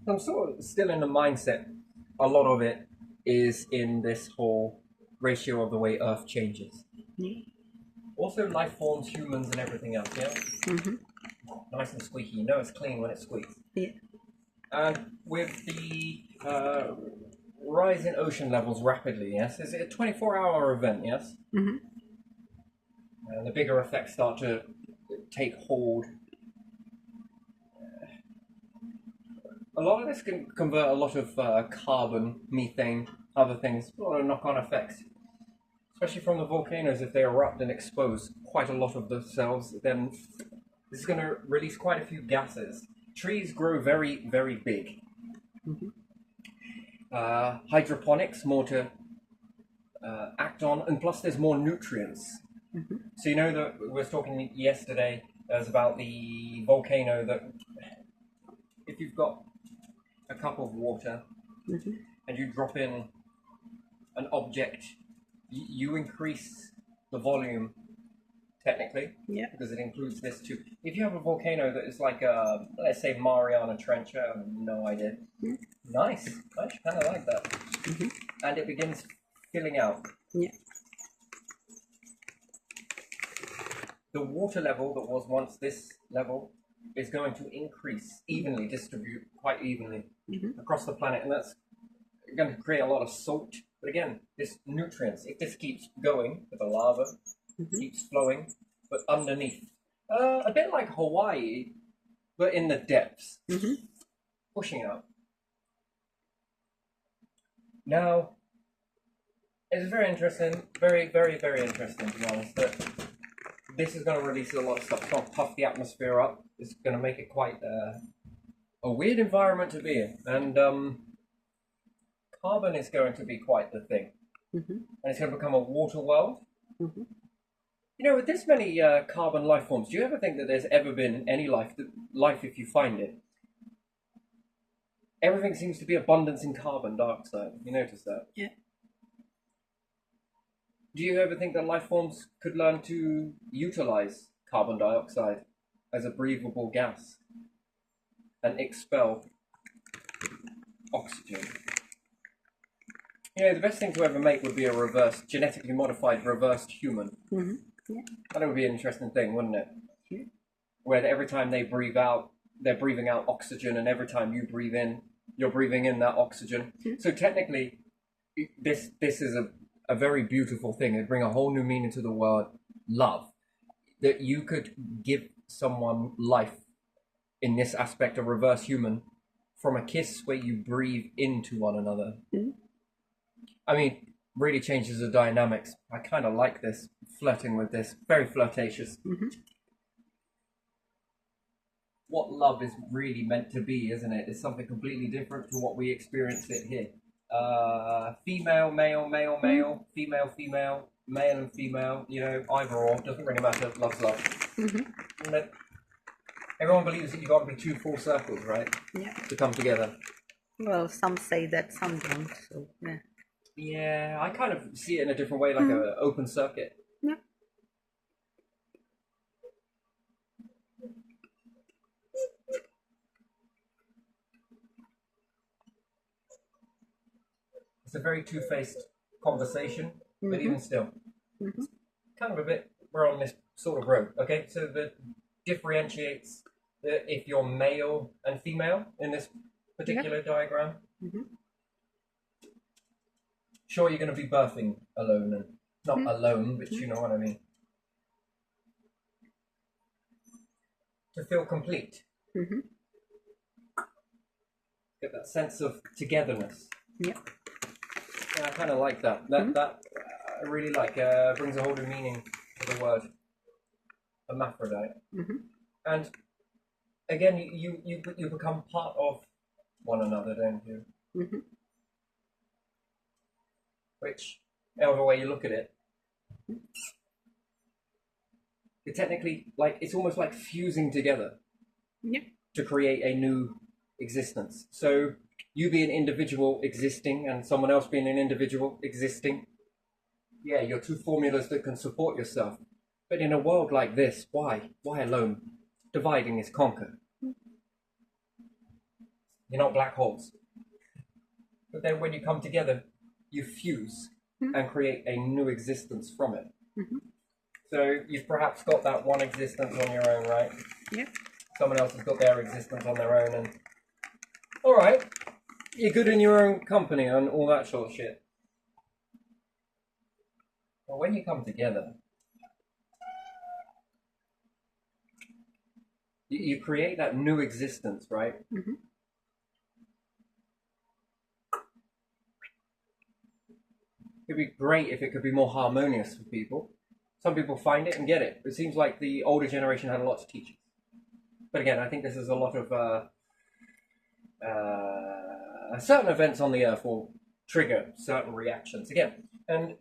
I'm sort of still in the mindset. A lot of it is in this whole ratio of the way Earth changes. Yeah. Also, life forms, humans, and everything else. Yeah, nice and squeaky. You know it's clean when it squeaks. Yeah. And with the rise in ocean levels rapidly, yes, is it a 24-hour event? Yes, and the bigger effects start to take hold. A lot of this can convert a lot of carbon, methane, other things, a lot of knock-on effects. Especially from the volcanoes, if they erupt and expose quite a lot of themselves, then this is going to release quite a few gases. Trees grow very, very big. Hydroponics, more to act on, and plus there's more nutrients. So you know that we were talking yesterday as about the volcano that if you've got a cup of water and you drop in an object, you increase the volume technically, Yeah. because it includes this too. If you have a volcano that is like let's say Mariana Trench, I have no idea. Nice, I kind of like that. And it begins filling out. Yeah. The water level that was once this level is going to increase evenly, distribute quite evenly across the planet, and that's going to create a lot of salt. But again, this nutrients, if this keeps going with the lava, keeps flowing, but underneath, a bit like Hawaii, but in the depths, pushing out. Now, it's very interesting, very, very, very interesting to be honest, that this is going to release a lot of stuff. It's going to puff the atmosphere up. It's going to make it quite a weird environment to be in. And carbon is going to be quite the thing. And it's going to become a water world. You know, with this many carbon life forms, do you ever think that there's ever been any life if you find it? Everything seems to be abundance in carbon dioxide. You notice that? Yeah. Do you ever think that life forms could learn to utilize carbon dioxide as a breathable gas and expel oxygen? You know, the best thing to ever make would be a genetically modified reversed human. Yeah. That would be an interesting thing, wouldn't it? Yeah. Where every time they breathe out, they're breathing out oxygen, and every time you breathe in, you're breathing in that oxygen. So technically, this is a very beautiful thing. It'd bring a whole new meaning to the word love. That you could give someone life in this aspect, a reverse human, from a kiss where you breathe into one another. I mean, really changes the dynamics. I kind of like this, flirting with this, very flirtatious. What love is really meant to be, isn't it? It's something completely different to what we experience it here. Female, male, male, male, female, female, male and female, you know, either or, doesn't really matter, love's love. And everyone believes that you've got to be two full circles, right? Yeah. To come together. Well, some say that, some don't, so yeah. Yeah, I kind of see it in a different way, like an open circuit. Yeah. It's a very two-faced conversation, but even still, it's kind of a bit, we're on this sort of road, okay? So that differentiates if you're male and female in this particular diagram. Sure, you're going to be birthing alone, and not alone, but you know what I mean. To feel complete. Get that sense of togetherness. Yeah. Yeah, I kind of like that. That I really like. Brings a whole new meaning to the word hermaphrodite. And again, you become part of one another, don't you? Which, however way you look at it, it technically, like, it's almost like fusing together to create a new existence. So you be an individual existing and someone else being an individual existing. Yeah, you're two formulas that can support yourself. But in a world like this, why? Why alone? Dividing is conquer. You're not black holes. But then when you come together, you fuse and create a new existence from it. So you've perhaps got that one existence on your own, right? Yeah. Someone else has got their existence on their own, and all right, you're good in your own company and all that sort of shit. But when you come together, you create that new existence, right? It'd be great if it could be more harmonious for people. Some people find it and get it. It seems like the older generation had a lot to teach. But again, I think this is a lot of certain events on the earth will trigger certain reactions again. And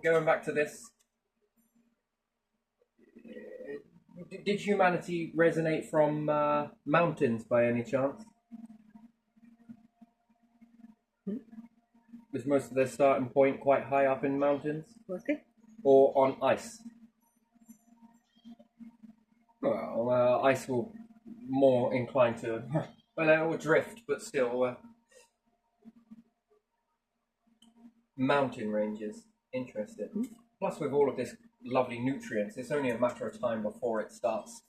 going back to this, did humanity resonate from mountains by any chance? Was most of their starting point quite high up in mountains? Was it? Or on ice? Well, ice will more inclined to, well, they will drift, but still, mountain ranges, interesting. Plus, with all of this lovely nutrients, it's only a matter of time before it starts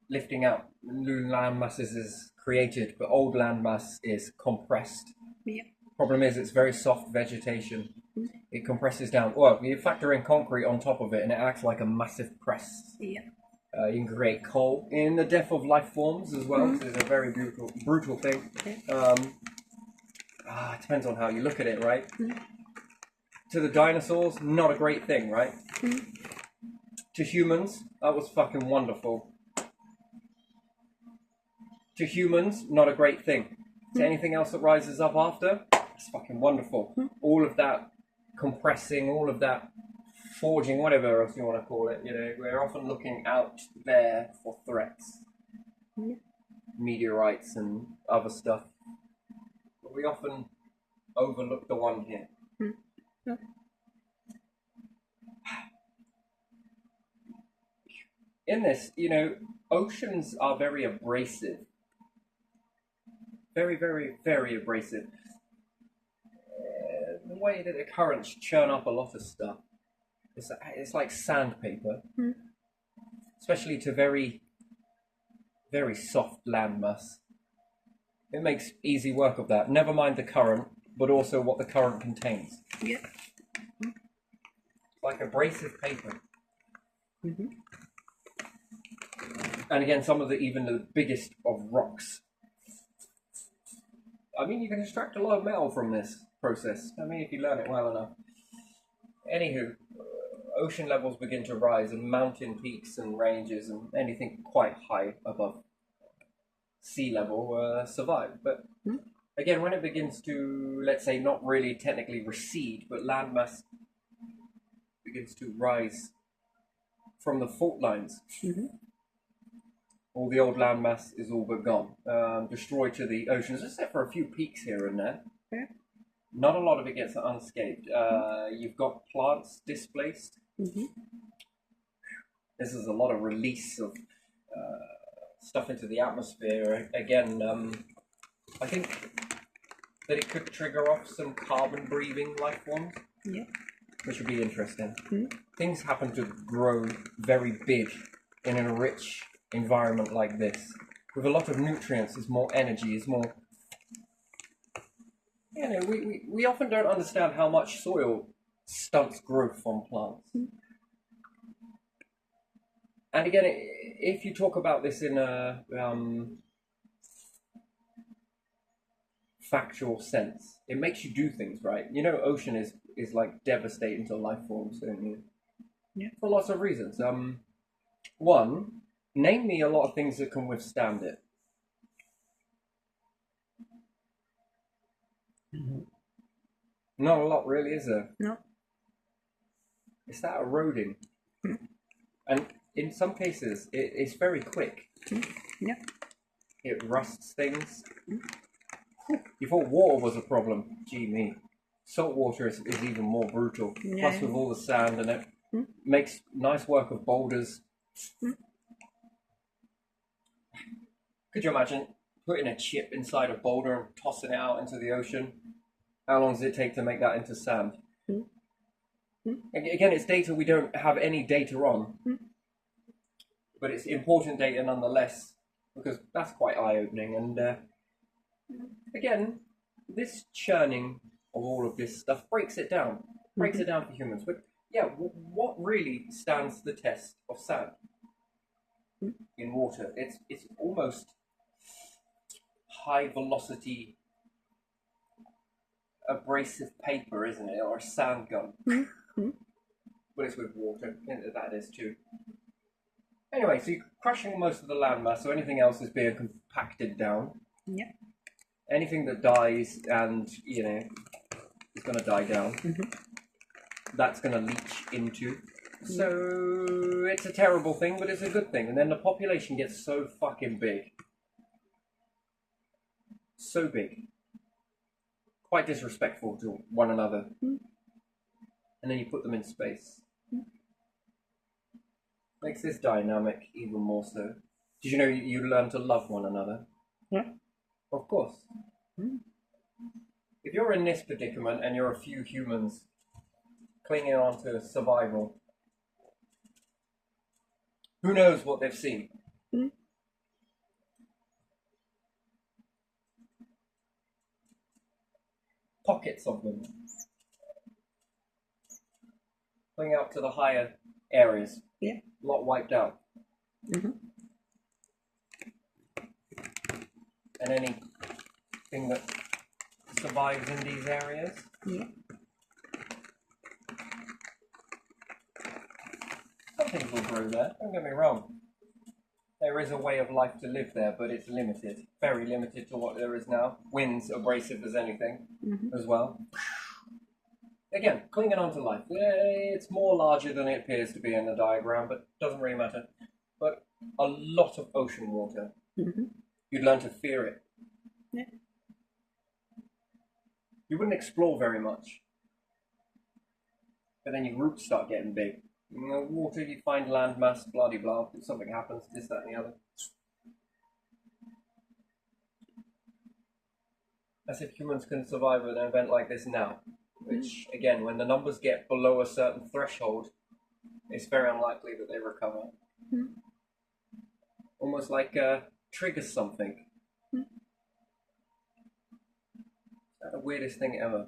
lifting out. New land masses is created, but old land mass is compressed. Yeah. Problem is, it's very soft vegetation. It compresses down. Well, you factor in concrete on top of it, and it acts like a massive press. Yeah. You can create coal in the death of life forms as well. So it's a very brutal thing. It depends on how you look at it, right? To the dinosaurs, not a great thing, right? To humans, that was fucking wonderful. To humans, not a great thing. To anything else that rises up after, it's fucking wonderful. All of that compressing, all of that forging, whatever else you want to call it, you know, we're often looking out there for threats. Meteorites and other stuff. But we often overlook the one here. In this, you know, oceans are very abrasive. Very, very, very abrasive. The way that the currents churn up a lot of stuff. It's like sandpaper. Especially to very, very soft landmass. It makes easy work of that. Never mind the current, but also what the current contains. Yeah. Like abrasive paper. And again, some of even the biggest of rocks. I mean, you can extract a lot of metal from this process. I mean, if you learn it well enough. Anywho, ocean levels begin to rise, and mountain peaks and ranges and anything quite high above sea level survive. But again, when it begins to, let's say, not really technically recede, but landmass begins to rise from the fault lines. All the old landmass is all but gone, destroyed to the oceans, except for a few peaks here and there. Not a lot of it gets unscathed. You've got plants displaced. This is a lot of release of stuff into the atmosphere. Again, I think that it could trigger off some carbon-breathing life forms. Which would be interesting. Things happen to grow very big in a rich environment like this. With a lot of nutrients, there's more energy, there's more... You know, we often don't understand how much soil stunts growth on plants. And again, if you talk about this in a factual sense, it makes you do things, right? You know, ocean is like devastating to life forms, don't you? For lots of reasons. One, name me a lot of things that can withstand it. Not a lot, really, is there? No. It's that eroding. And in some cases, it's very quick. It rusts things. You thought water was a problem. Gee me. Salt water is even more brutal. Plus with all the sand in it. Makes nice work of boulders. Could you imagine putting a chip inside a boulder and tossing it out into the ocean? How long does it take to make that into sand? Again, it's data we don't have any data on, but it's important data nonetheless, because that's quite eye-opening. And again, this churning of all of this stuff breaks it down for humans. But yeah, what really stands the test of sand in water? It's almost high velocity abrasive paper, isn't it, or a sand gun? But it's with water, that is too. Anyway, so you're crushing most of the landmass, so anything else is being compacted down. Yeah. Anything that dies and, you know, is going to die down, that's going to leach into. So it's a terrible thing, but it's a good thing. And then the population gets so fucking big. So big. Quite disrespectful to one another. And then you put them in space. Makes this dynamic even more so. Did you know you learn to love one another? Yeah. Of course. If you're in this predicament and you're a few humans clinging on to survival, who knows what they've seen? Pockets of them. Going out to the higher areas. Yeah. A lot wiped out. And anything that survives in these areas. Yeah. Some things will grow there, don't get me wrong. There is a way of life to live there, but it's limited. Very limited to what there is now. Wind's abrasive as anything as well. Again, clinging on to life. It's more larger than it appears to be in the diagram, but doesn't really matter. But a lot of ocean water. You'd learn to fear it. Yeah. You wouldn't explore very much. But then your roots start getting big. You know, water, you find landmass, blah de blah. If something happens, this, that, and the other. As if humans can survive an event like this now. Which, again, when the numbers get below a certain threshold, it's very unlikely that they recover. Almost like triggers something. That's the weirdest thing ever.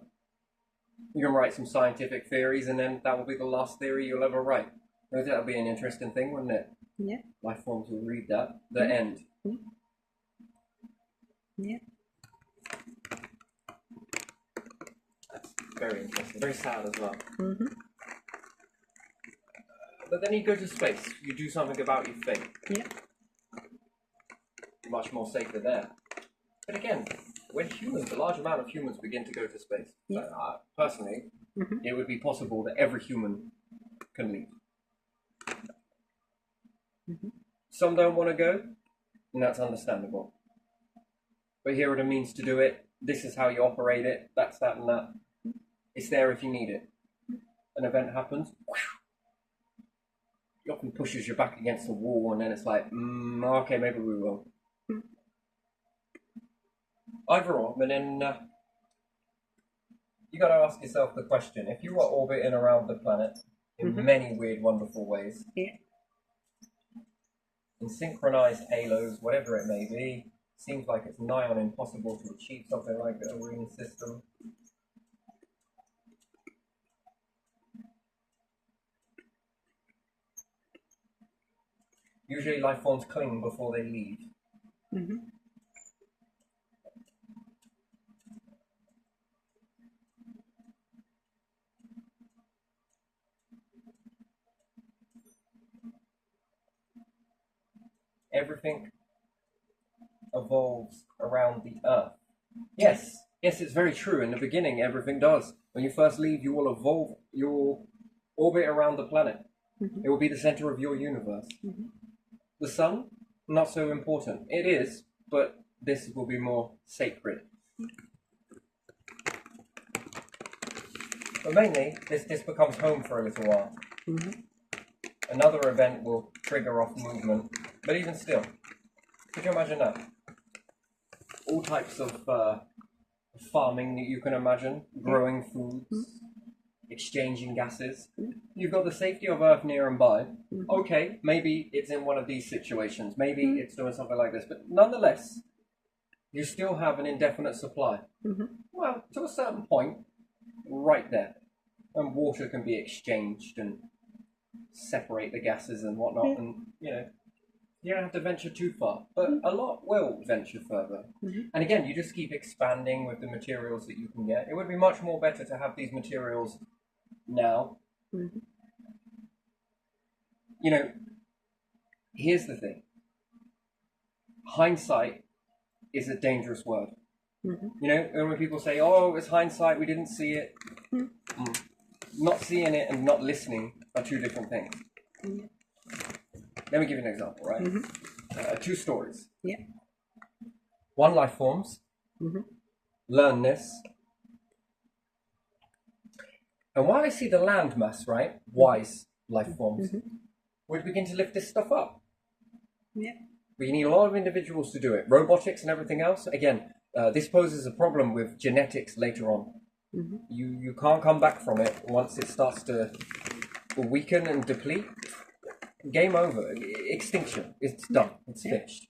You can write some scientific theories, and then that will be the last theory you'll ever write. That would be an interesting thing, wouldn't it? Yeah. Life forms will read that. The end. Yeah. That's very interesting. Very sad as well. Mm-hmm. But then you go to space. You do something about your fate. Yeah. Much more safer there. But again, when humans, a large amount of humans begin to go to space, Yeah. personally, it would be possible that every human can leave. Some don't want to go, and that's understandable. But here are the means to do it. This is how you operate it. That's that and that. It's there if you need it. An event happens. It often pushes you back against the wall, and then it's like, okay, maybe we will. Either or, but then you got to ask yourself the question: if you were orbiting around the planet in many weird, wonderful ways, in synchronized halos, whatever it may be, seems like it's nigh on impossible to achieve something like a ring system. Usually, life forms cling before they leave. Everything evolves around the Earth. Yes, it's very true. In the beginning, everything does. When you first leave, you will evolve. You will orbit around the planet. It will be the center of your universe. The sun, not so important. It is, but this will be more sacred. But mainly, this becomes home for a little while. Another event will trigger off movement. But even still, could you imagine that? All types of farming that you can imagine, growing foods, exchanging gases. You've got the safety of Earth near and by. Okay, maybe it's in one of these situations. Maybe it's doing something like this. But nonetheless, you still have an indefinite supply. Well, to a certain point, right there. And water can be exchanged and separate the gases and whatnot. And, you know, you don't have to venture too far. But a lot will venture further. And again, you just keep expanding with the materials that you can get. It would be much more better to have these materials now. You know, here's the thing. Hindsight is a dangerous word. You know, and when people say, oh, it was hindsight, we didn't see it. Not seeing it and not listening are two different things. Let me give you an example, right? 2 stories. Yeah. One life forms, learn this. And while I see the landmass, right, wise life forms, we begin to lift this stuff up. Yeah. But you need a lot of individuals to do it. Robotics and everything else. Again, this poses a problem with genetics later on. You can't come back from it once it starts to weaken and deplete. Game over. Extinction. It's done. It's finished.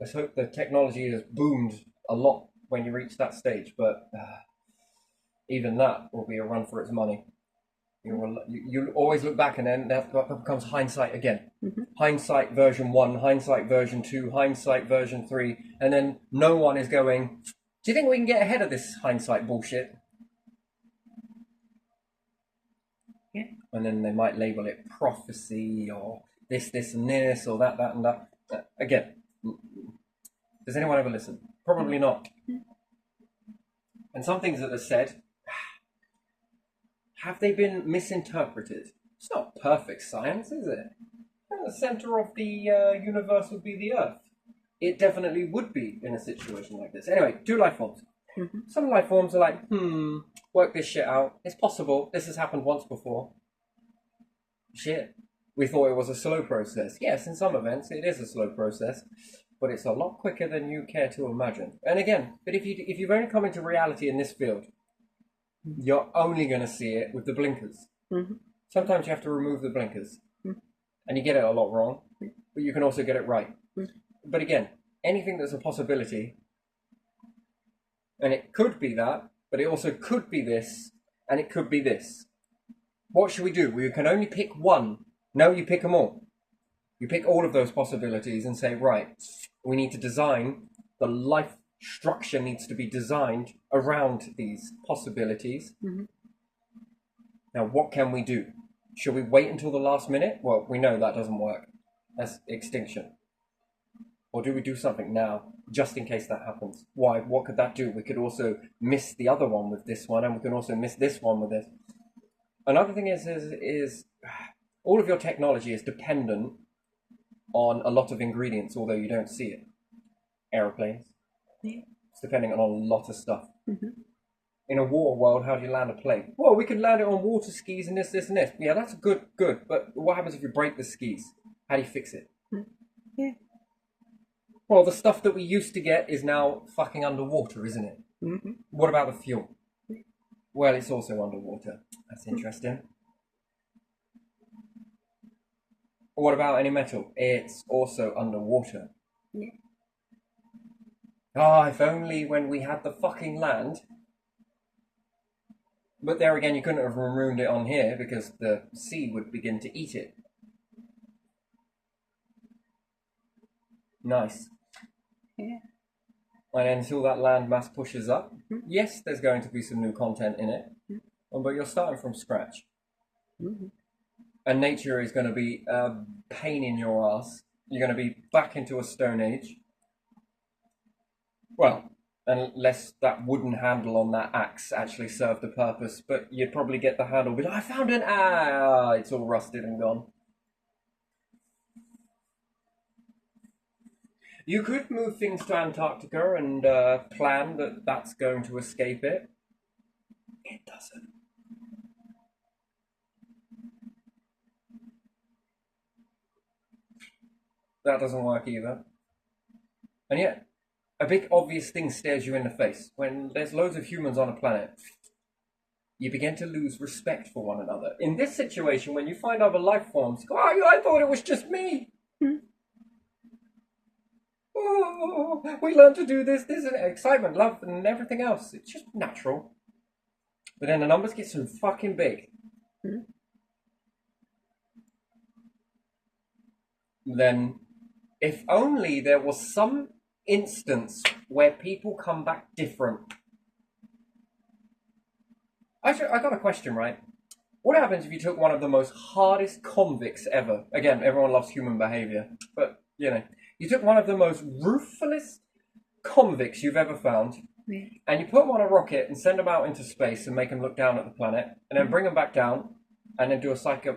Let's hope the technology has boomed a lot when you reach that stage, but even that will be a run for its money. You always look back and then that becomes hindsight again. Hindsight version 1, hindsight version 2, hindsight version 3, and then no one is going, do you think we can get ahead of this hindsight bullshit? Yeah. And then they might label it prophecy or this and this or that and that. Again, does anyone ever listen? Probably not. And some things that are said, have they been misinterpreted? It's not perfect science, is it? The center of the universe would be the Earth. It definitely would be in a situation like this. Anyway, 2 life forms. Some life forms are like, work this shit out. It's possible. This has happened once before. Shit. We thought it was a slow process. Yes, in some events it is a slow process, but it's a lot quicker than you care to imagine. And again, but if you've only come into reality in this field, you're only going to see it with the blinkers. Sometimes you have to remove the blinkers. And you get it a lot wrong, but you can also get it right. But again, anything that's a possibility, and it could be that, but it also could be this, and it could be this. What should we do? We can only pick one. No, you pick them all. You pick all of those possibilities and say, right, we need to design, the life structure needs to be designed around these possibilities. Now, what can we do? Should we wait until the last minute? Well, we know that doesn't work. That's extinction. Or do we do something now, just in case that happens? Why? What could that do? We could also miss the other one with this one, and we can also miss this one with this. Another thing is all of your technology is dependent on a lot of ingredients, although you don't see it. Aeroplanes. It's depending on a lot of stuff. In a war world, how do you land a plane? Well, we could land it on water skis and this and this. Yeah, that's good. But what happens if you break the skis? How do you fix it? Yeah. Well, the stuff that we used to get is now fucking underwater, isn't it? What about the fuel? Well, it's also underwater. That's interesting. What about any metal? It's also underwater. Yeah. Ah, if only when we had the fucking land. But there again, you couldn't have ruined it on here because the sea would begin to eat it. Nice. Yeah. And until that land mass pushes up, yes, there's going to be some new content in it, but you're starting from scratch. And nature is going to be a pain in your ass. You're going to be back into a stone age. Well, unless that wooden handle on that axe actually served a purpose, but you'd probably get the handle, but I found an it's all rusted and gone. You could move things to Antarctica and plan that that's going to escape it. It doesn't. That doesn't work either. And yet, a big obvious thing stares you in the face. When there's loads of humans on a planet, you begin to lose respect for one another. In this situation, when you find other life forms, oh, I thought it was just me. Oh, we learned to do this. This is excitement, love, and everything else. It's just natural. But then the numbers get so fucking big. Then, if only there was some instance where people come back different. Actually, I got a question, right? What happens if you took one of the most hardest convicts ever? Again, everyone loves human behavior, but you know, you took one of the most ruthless convicts you've ever found, and you put them on a rocket and send them out into space and make them look down at the planet, and then bring them back down, and then do a psycho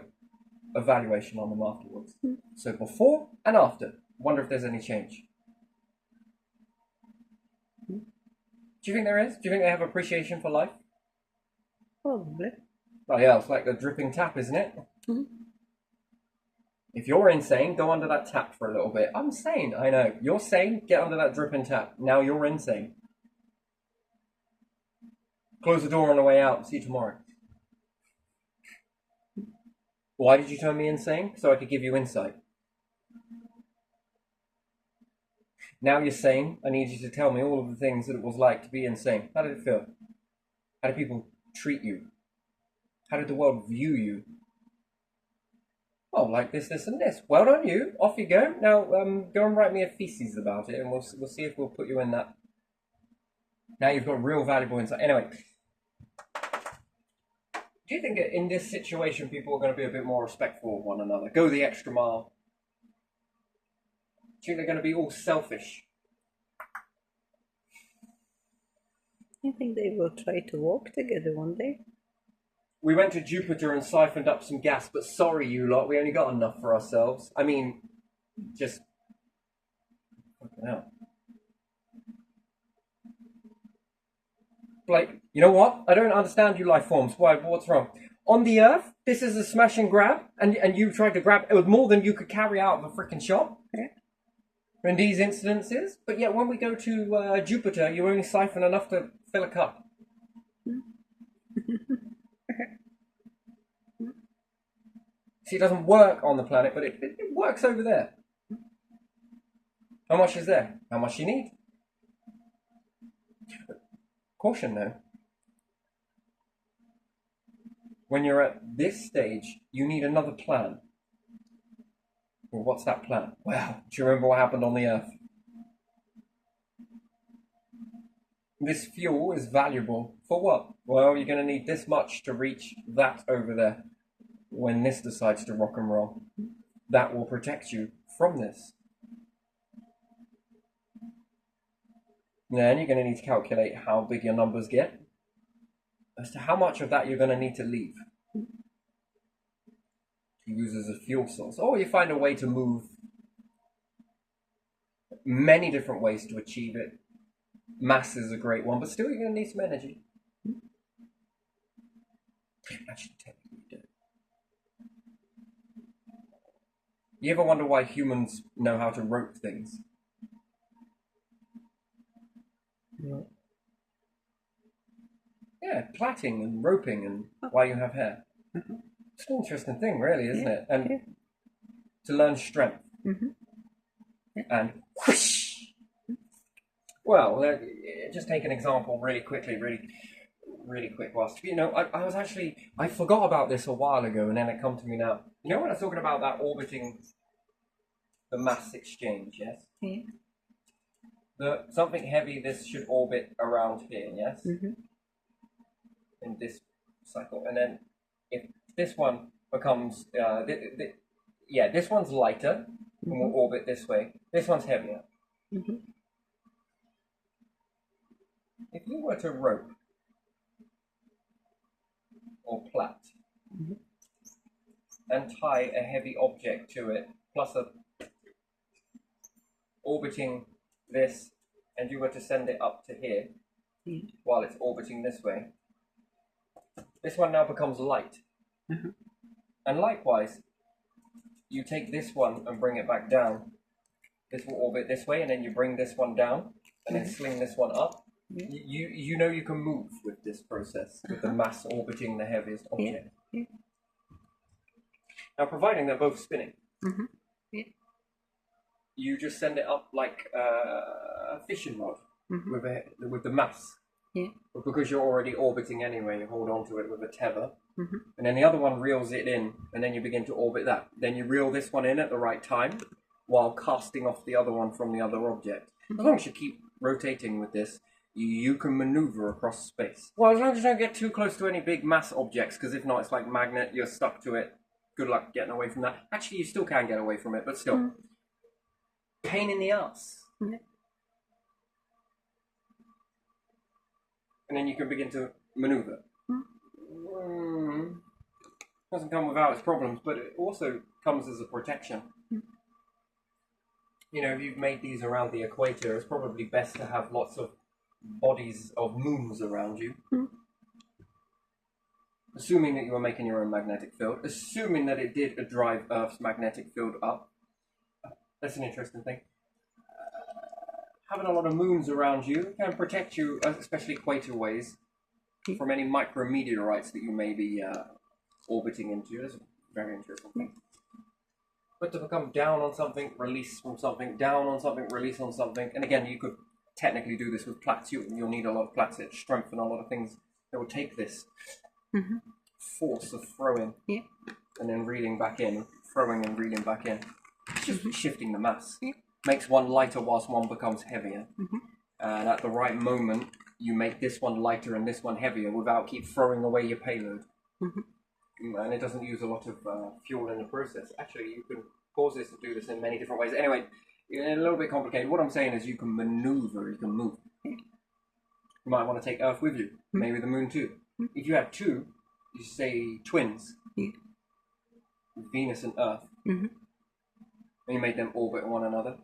evaluation on them afterwards. So before and after, wonder if there's any change. Do you think there is? Do you think they have appreciation for life? Probably. Oh yeah, it's like the dripping tap, isn't it? If you're insane, go under that tap for a little bit. I'm sane, I know. You're sane, get under that dripping tap. Now you're insane. Close the door on the way out. See you tomorrow. Why did you turn me insane? So I could give you insight. Now you're sane. I need you to tell me all of the things that it was like to be insane. How did it feel? How did people treat you? How did the world view you? Oh, like this, this, and this. Well done, you. Off you go. Now, go and write me a thesis about it, and we'll see if we'll put you in that. Now you've got real valuable insight. Anyway, do you think that in this situation people are going to be a bit more respectful of one another? Go the extra mile? Do you think they're going to be all selfish? I think they will try to walk together one day. We went to Jupiter and siphoned up some gas, but sorry, you lot, we only got enough for ourselves. I mean, just... fucking hell. Like, you know what? I don't understand you life forms. Why? What's wrong? On the Earth, this is a smash and grab, and you tried to grab... It was more than you could carry out of a freaking shop. Yeah. In these incidences. But yet, when we go to Jupiter, you only siphon enough to fill a cup. See, it doesn't work on the planet, but it works over there. How much is there? How much you need? Caution, though. When you're at this stage, you need another plan. Well, what's that plan? Well, do you remember what happened on the Earth? This fuel is valuable for what? Well, you're going to need this much to reach that over there. When this decides to rock and roll, that will protect you from this. Then you're going to need to calculate how big your numbers get as to how much of that you're going to need to leave to use as a fuel source. Or you find a way to move many different ways to achieve it. Mass is a great one, but still you're going to need some energy. Actually, technically you do. You ever wonder why humans know how to rope things? No. Yeah, plaiting and roping and why you have hair. It's an interesting thing, really, isn't it? And to learn strength. And whoosh! Well, just take an example really quickly, really quick. Whilst you know, I forgot about this a while ago, and then it come to me now. You know when I was talking about that orbiting the mass exchange, yes? Yeah. Something heavy, this should orbit around here, yes? In this cycle. And then if this one becomes, this one's lighter, and will orbit this way. This one's heavier. If you were to rope or plait and tie a heavy object to it, plus a orbiting this, and you were to send it up to here while it's orbiting this way, this one now becomes light. And likewise, you take this one and bring it back down, This will orbit this way, and then you bring this one down, and then sling this one up. Yeah. You know you can move with this process, with the mass orbiting the heaviest object. Yeah. Now, providing they're both spinning, Yeah. you just send it up like a fishing rod with the mass. Yeah. But because you're already orbiting anyway, you hold on to it with a tether. And then the other one reels it in, and then you begin to orbit that. Then you reel this one in at the right time, while casting off the other one from the other object. As long as you keep rotating with this, you can maneuver across space. Well, as long as you don't get too close to any big mass objects, because if not, it's like magnet, you're stuck to it. Good luck getting away from that. Actually, you still can get away from it, but still. Pain in the ass. Yeah. And then you can begin to maneuver. Doesn't come without its problems, but it also comes as a protection. You know, if you've made these around the equator, it's probably best to have lots of bodies of moons around you. Assuming that you were making your own magnetic field, assuming that it did drive Earth's magnetic field up. That's an interesting thing. Having a lot of moons around you can protect you, especially equator ways, from any micrometeorites that you may be orbiting into. That's a very interesting thing. But to become down on something, release from something, down on something, release on something, and again, you could technically do this with plates. You'll need a lot of plates that strengthen a lot of things that will take this force of throwing and then reeling back in, throwing and reeling back in. It's just shifting the mass. Makes one lighter whilst one becomes heavier. And at the right moment, you make this one lighter and this one heavier without keep throwing away your payload. And it doesn't use a lot of fuel in the process. Actually, you can cause this to do this in many different ways. Anyway, a little bit complicated. What I'm saying is you can maneuver, you can move. You might want to take Earth with you, maybe the Moon too. If you have two, you say twins, Venus and Earth, and you make them orbit one another.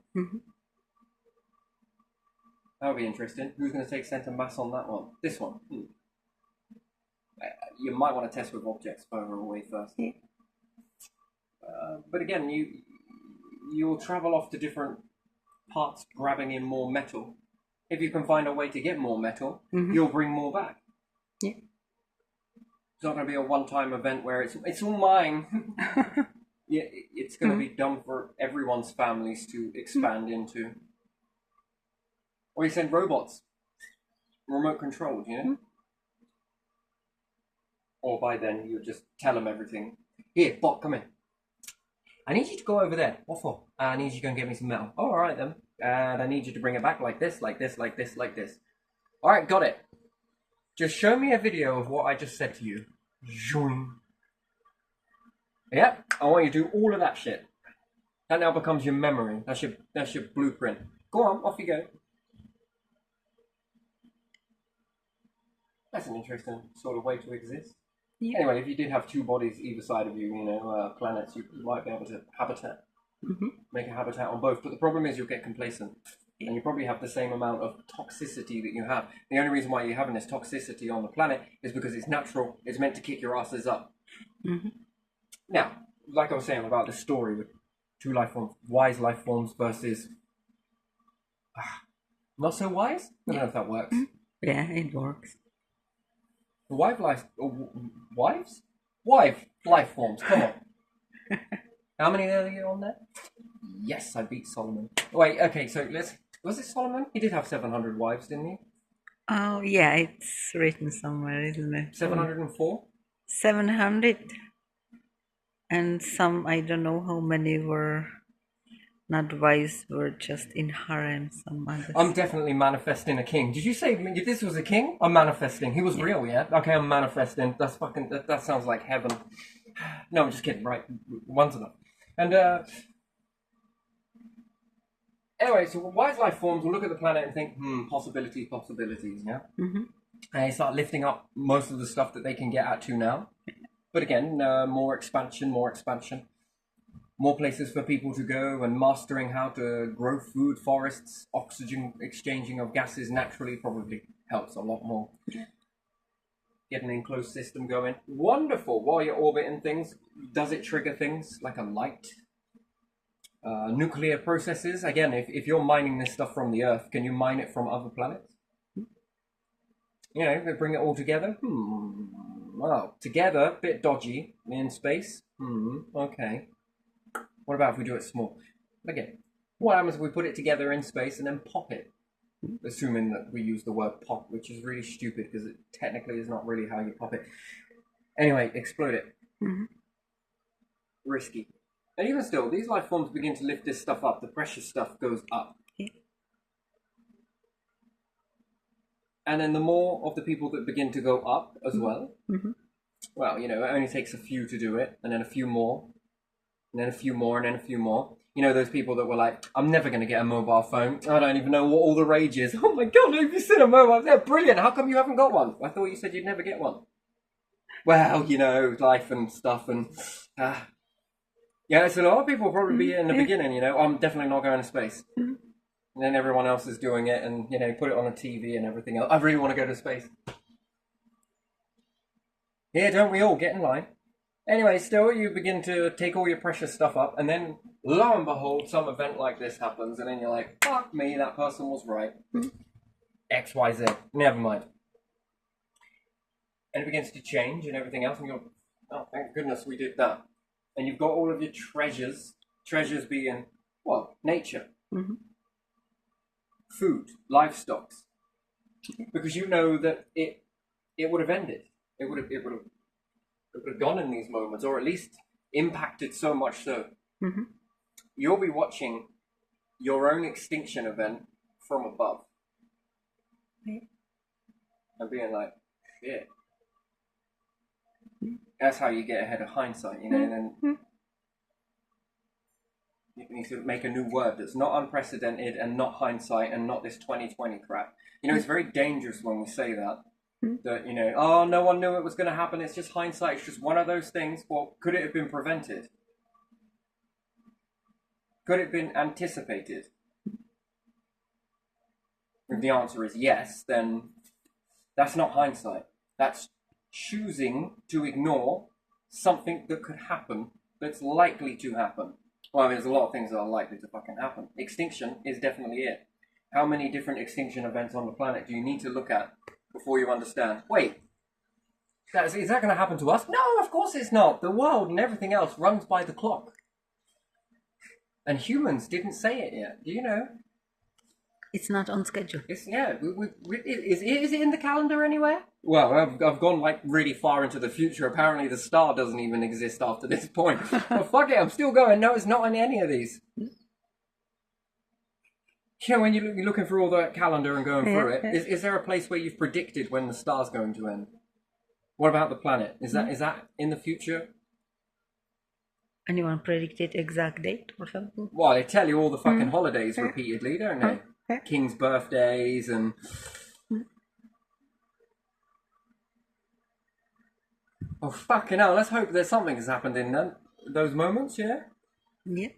That would be interesting. Who's going to take center mass on that one? This one. You might want to test with objects further away first. But again, you'll travel off to different parts, grabbing in more metal. If you can find a way to get more metal, you'll bring more back. It's not going to be a one-time event where it's all mine. It's going to be done for everyone's families to expand into. Or you send robots, remote controlled, you know? Or by then you just tell them everything. Here, bot, come in. I need you to go over there. What for? I need you to go and get me some metal. Oh, all right then. And I need you to bring it back like this, like this, like this, like this. All right, got it. Just show me a video of what I just said to you. Zoom. Yep, I want you to do all of that shit. That now becomes your memory. That's your blueprint. Go on, off you go. That's an interesting sort of way to exist. Anyway, if you did have two bodies either side of you, planets, you might be able to habitat. Make a habitat on both. But the problem is you'll get complacent. And you probably have the same amount of toxicity that you have. The only reason why you're having this toxicity on the planet is because it's natural. It's meant to kick your asses up. Now, like I was saying about the story with two life forms, wise life forms versus not so wise? I don't know if that works. Yeah, it works. Wife life forms, come on. How many are there on there? Yes, I beat Solomon. Wait, okay, so was it Solomon? He did have 700 wives, didn't he? Oh, yeah, it's written somewhere, isn't it? 704? 700. And some, I don't know how many were not wives, were just in harem, some others. I'm definitely manifesting a king. Did you say if this was a king? I'm manifesting. He was real, yeah? Okay, I'm manifesting. That's fucking, that sounds like heaven. No, I'm just kidding, right? One's enough. And, anyway, so wise life forms will look at the planet and think, possibilities, yeah? And they start lifting up most of the stuff that they can get at to now. But again, more expansion. More places for people to go, and mastering how to grow food, forests, oxygen exchanging of gases naturally probably helps a lot more. Get an enclosed system going. Wonderful. While you're orbiting things, does it trigger things like a light? nuclear processes. Again, if you're mining this stuff from the Earth, can you mine it from other planets? You know, they bring it all together. Well, together, bit dodgy in space. Okay. What about if we do it small? Again, what happens if we put it together in space and then pop it? Assuming that we use the word pop, which is really stupid because it technically is not really how you pop it. Anyway, explode it. Risky. And even still, these life forms begin to lift this stuff up. The precious stuff goes up. And then the more of the people that begin to go up as well, well, you know, it only takes a few to do it, and then a few more, and then a few more, and then a few more. You know, those people that were like, I'm never going to get a mobile phone. I don't even know what all the rage is. Oh my God, have you seen a mobile? They're brilliant. How come you haven't got one? I thought you said you'd never get one. Well, you know, life and stuff and... yeah, so a lot of people will probably be in the beginning, you know, I'm definitely not going to space. And then everyone else is doing it and, you know, put it on a TV and everything else. I really want to go to space. Yeah, don't we all? Get in line. Anyway, still, you begin to take all your precious stuff up, and then, lo and behold, some event like this happens, and then you're like, fuck me, that person was right. X, Y, Z. Never mind. And it begins to change and everything else, and you're, oh, thank goodness we did that. And you've got all of your treasures being, well, nature. Food, livestock. Because you know that it would have ended. It would have gone in these moments, or at least impacted so much so. You'll be watching your own extinction event from above. And being like, shit. That's how you get ahead of hindsight, you know, and then you need to make a new word that's not unprecedented and not hindsight and not this 2020 crap. You know, it's very dangerous when we say that. That, you know, oh, no one knew it was going to happen. It's just hindsight. It's just one of those things. Well, could it have been prevented? Could it have been anticipated? If the answer is yes, then that's not hindsight. That's choosing to ignore something that could happen, that's likely to happen. Well, I mean, there's a lot of things that are likely to fucking happen. Extinction is definitely it. How many different extinction events on the planet do you need to look at before you understand, wait, is that going to happen to us? No, of course it's not. The world and everything else runs by the clock. And humans didn't say it yet. Do you know? It's not on schedule. Is it in the calendar anywhere? Well, I've gone like really far into the future. Apparently the star doesn't even exist after this point. But fuck it, I'm still going. No, it's not on any of these. You know, when you're looking through all the calendar and going through it, is there a place where you've predicted when the star's going to end? What about the planet? Is that in the future? Anyone predicted exact date or something? Well, they tell you all the fucking holidays repeatedly, don't they? King's birthdays and... Oh, fucking hell, let's hope there's something has happened in those moments, yeah? Yeah.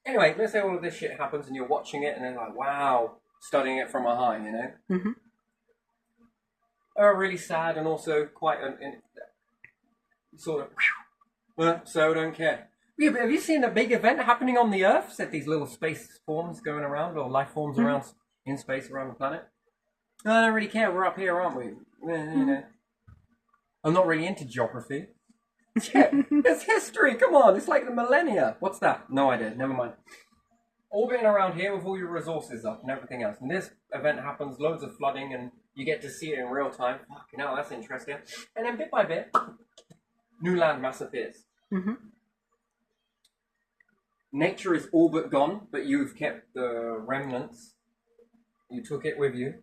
Anyway, let's say all of this shit happens and you're watching it and then like, wow, studying it from a high, you know? Really sad and also quite sort of, so don't care. Yeah, but have you seen a big event happening on the Earth? Said these little space forms going around, or life forms around in space around the planet. No, I don't really care. We're up here, aren't we? You know. I'm not really into geography. Yeah, it's history. Come on, it's like the millennia. What's that? No idea. Never mind. Orbiting around here with all your resources up and everything else. And this event happens, loads of flooding, and you get to see it in real time. Fucking hell, that's interesting. And then bit by bit, new landmass appears. Nature is all but gone, but you've kept the remnants. You took it with you.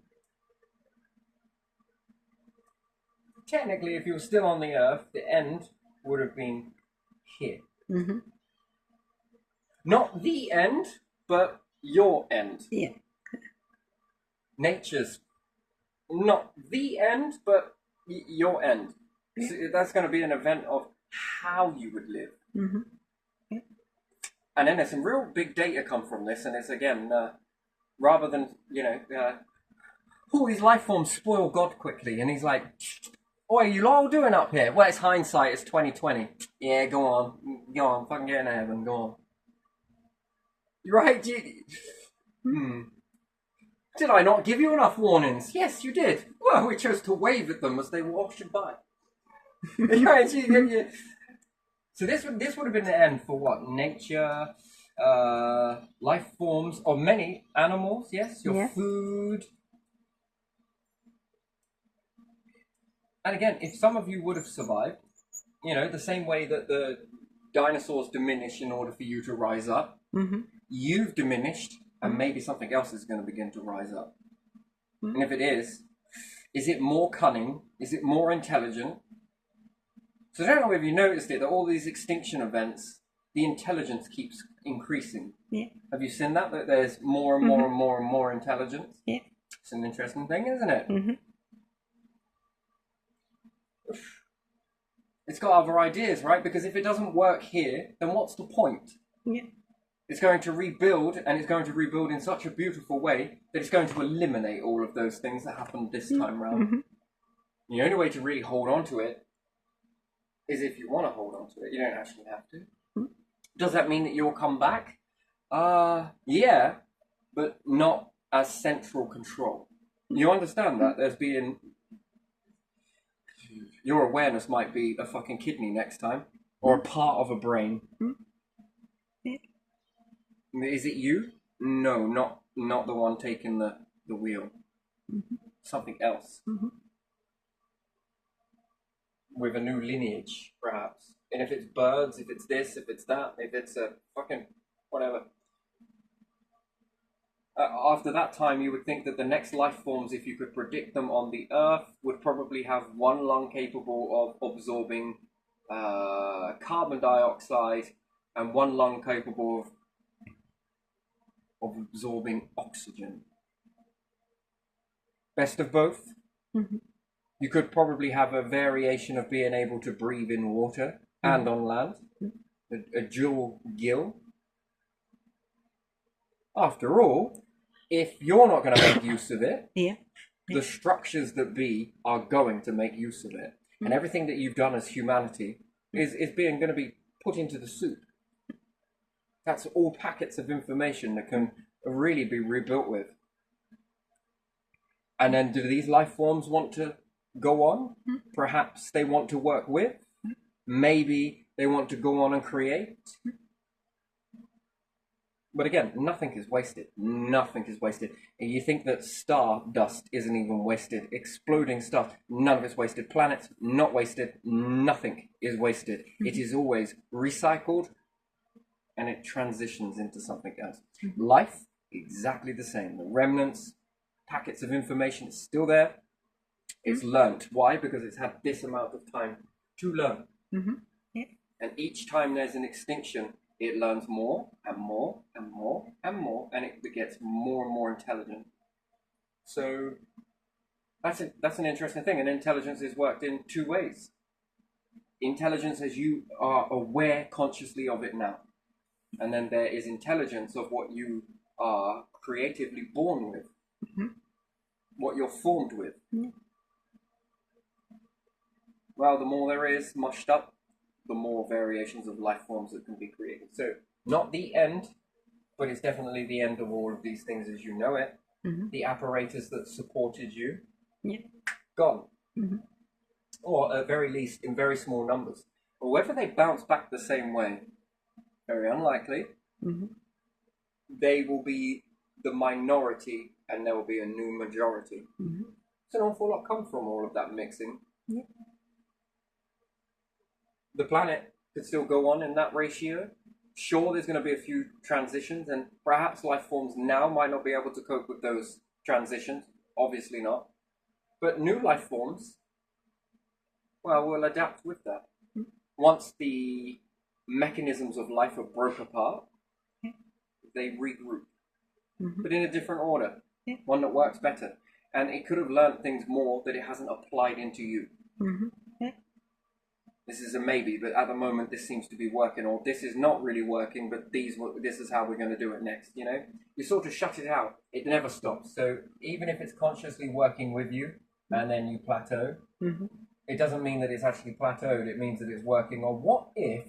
Technically, if you were still on the Earth, the end would have been here. Not the end, but your end. Yeah. Nature's not the end, but your end. So that's going to be an event of how you would live. And then there's some real big data come from this, and it's again, rather than, you know, all these life forms spoil God quickly, and he's like, "Oi, you lot all doing up here?" Well, it's hindsight, it's 2020. Yeah, go on, fucking get into heaven, go on. Right? Did I not give you enough warnings? Yes, you did. Well, we chose to wave at them as they washing by. Right? So this would have been the end for what? Nature, life forms, or many animals. Yes, your food. And again, if some of you would have survived, the same way that the dinosaurs diminish in order for you to rise up, you've diminished, and maybe something else is going to begin to rise up. And if it is it more cunning? Is it more intelligent? So I don't know if you noticed it, that all these extinction events, the intelligence keeps increasing. Yeah. Have you seen that? That there's more and more and more and more intelligence? Yeah. It's an interesting thing, isn't it? It's got other ideas, right? Because if it doesn't work here, then what's the point? Yeah. It's going to rebuild, and it's going to rebuild in such a beautiful way that it's going to eliminate all of those things that happened this time round. The only way to really hold on to it is if you want to hold on to it. You don't actually have to. Does that mean that you'll come back? Yeah, but not as central control. You understand that? There's being... Your awareness might be a fucking kidney next time, or a part of a brain. Is it you? No, not the one taking the wheel. Something else. With a new lineage, perhaps. And if it's birds, if it's this, if it's that, if it's a fucking whatever. After that time, you would think that the next life forms, if you could predict them on the Earth, would probably have one lung capable of absorbing carbon dioxide and one lung capable of absorbing oxygen. Best of both. You could probably have a variation of being able to breathe in water and on land. A dual gill. After all, if you're not going to make use of it, the structures that be are going to make use of it. And everything that you've done as humanity is going to be put into the soup. That's all packets of information that can really be rebuilt with. And then do these life forms want to go on? Perhaps they want to work with. Maybe they want to go on and create. But again, nothing is wasted. Nothing is wasted. And you think that star dust isn't even wasted. Exploding stuff, none of it's wasted. Planets, not wasted. Nothing is wasted. It is always recycled and it transitions into something else. Life, exactly the same. The remnants, packets of information is still there. It's learnt. Why? Because it's had this amount of time to learn. And each time there's an extinction, it learns more and more and more and more, and it gets more and more intelligent. So that's an interesting thing. And intelligence is worked in two ways. Intelligence as you are aware consciously of it now. And then there is intelligence of what you are creatively born with. What you're formed with. Well, the more there is mushed up, the more variations of life forms that can be created. So, not the end, but it's definitely the end of all of these things as you know it. The apparatus that supported you, gone. Or at very least, in very small numbers. But whether they bounce back the same way, very unlikely. They will be the minority and there will be a new majority. It's an awful lot come from all of that mixing. The planet could still go on in that ratio. Sure, there's going to be a few transitions, and perhaps life forms now might not be able to cope with those transitions. Obviously not. But new life forms, well, will adapt with that. Once the mechanisms of life are broke apart, they regroup. But in a different order. One that works better. And it could have learned things more that it hasn't applied into you. This is a maybe, but at the moment this seems to be working, or this is not really working, but this is how we're going to do it next, you know? You sort of shut it out. It never stops. So even if it's consciously working with you, and then you plateau, it doesn't mean that it's actually plateaued. It means that it's working on what if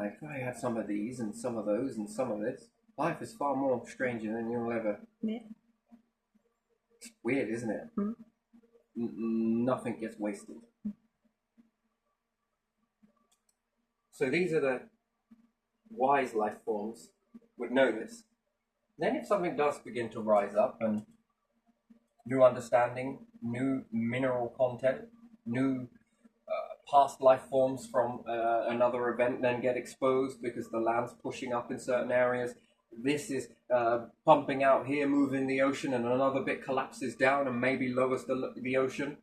if I had some of these and some of those and some of this, life is far more stranger than you'll ever. Yeah. It's weird, isn't it? Nothing gets wasted. So these are the wise life forms would know this. Then if something does begin to rise up and new understanding, new mineral content, new past life forms from another event then get exposed because the land's pushing up in certain areas. This is pumping out here, moving the ocean, and another bit collapses down and maybe lowers the ocean.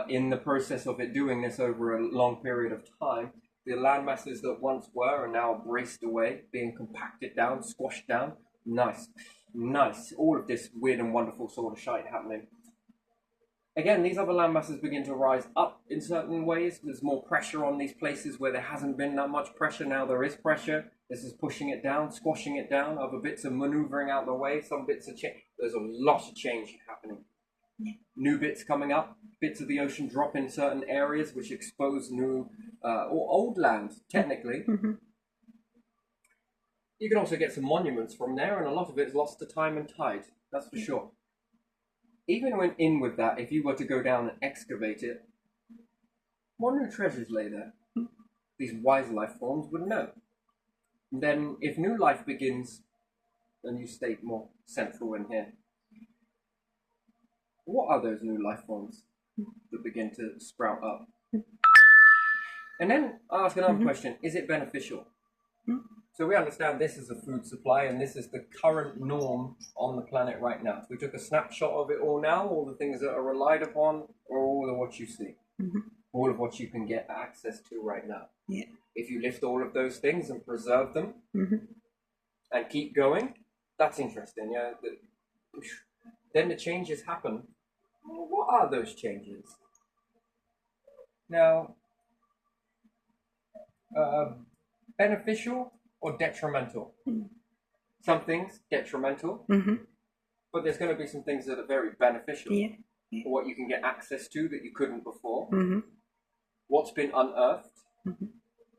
In the process of it doing this over a long period of time, the land masses that once were are now braced away, being compacted down, squashed down. Nice. All of this weird and wonderful sort of shite happening. Again, these other land masses begin to rise up in certain ways. There's more pressure on these places where there hasn't been that much pressure. Now there is pressure. This is pushing it down, squashing it down. Other bits are maneuvering out the way. Some bits are change. There's a lot of change happening. New bits coming up. Bits of the ocean drop in certain areas, which expose new or old land, technically. You can also get some monuments from there, and a lot of it's lost to time and tide. That's for sure. Even when in with that, if you were to go down and excavate it, what new treasures lay there? These wise life forms would know. And then, if new life begins, and you state more central in here, what are those new life forms that begin to sprout up? And then I'll ask another question: is it beneficial? So we understand this is a food supply and this is the current norm on the planet right now. We took a snapshot of it all now, all the things that are relied upon, or all of what you see. All of what you can get access to right now. Yeah. If you lift all of those things and preserve them and keep going, that's interesting. Yeah. Then the changes happen. Well, what are those changes? Now, beneficial or detrimental? Some things detrimental, but there's going to be some things that are very beneficial. For what you can get access to that you couldn't before. What's been unearthed?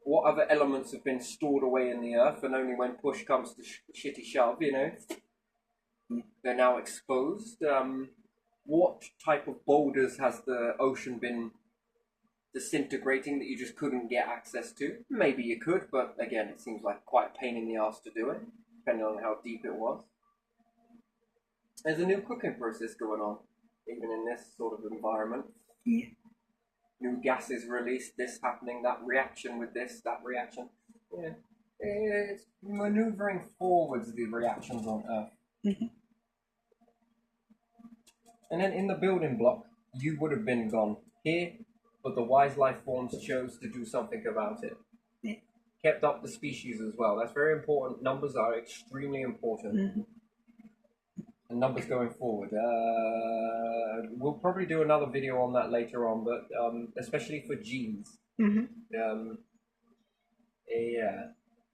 What other elements have been stored away in the earth, and only when push comes to shitty shove, they're now exposed. What type of boulders has the ocean been disintegrating that you just couldn't get access to? Maybe you could, but again, it seems like quite a pain in the ass to do it, depending on how deep it was. There's a new cooking process going on, even in this sort of environment. New gases released, this happening, that reaction with this, that reaction. It's maneuvering forwards the reactions on Earth. And then in the building block, you would have been gone here, but the wise life forms chose to do something about it. Kept up the species as well. That's very important. Numbers are extremely important. And numbers going forward. We'll probably do another video on that later on, but especially for genes. Yeah,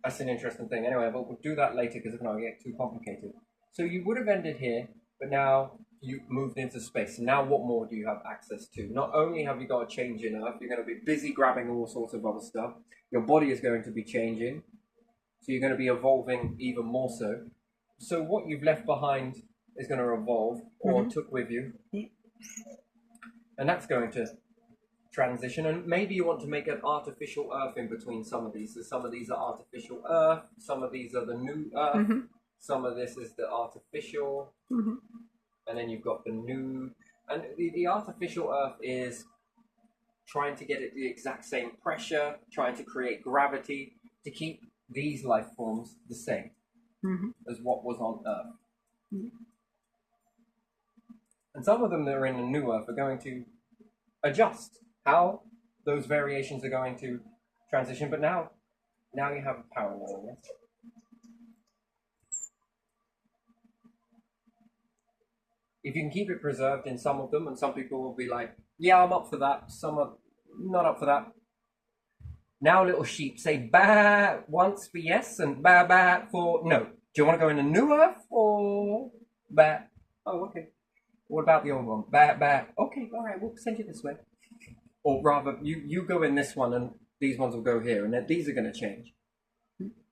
that's an interesting thing. Anyway, but we'll do that later because if not, it'll get too complicated. So you would have ended here, but now you moved into space. Now what more do you have access to? Not only have you got a change in Earth, you're going to be busy grabbing all sorts of other stuff. Your body is going to be changing. So you're going to be evolving even more so. So what you've left behind is going to evolve or took with you. And that's going to transition. And maybe you want to make an artificial Earth in between some of these. So some of these are artificial Earth. Some of these are the new Earth. Some of this is the artificial. And then you've got the new. And the artificial Earth is trying to get it the exact same pressure, trying to create gravity to keep these life forms the same as what was on Earth. And some of them that are in the new Earth are going to adjust how those variations are going to transition. But now you have a parallel. Yes? If you can keep it preserved in some of them, and some people will be like, yeah, I'm up for that. Some are not up for that. Now little sheep say ba once for yes and ba for no. Do you want to go in the new Earth or ba? Oh, okay. What about the old one? Ba. Okay, all right, we'll send you this way. Or rather, you go in this one and these ones will go here, and then these are going to change.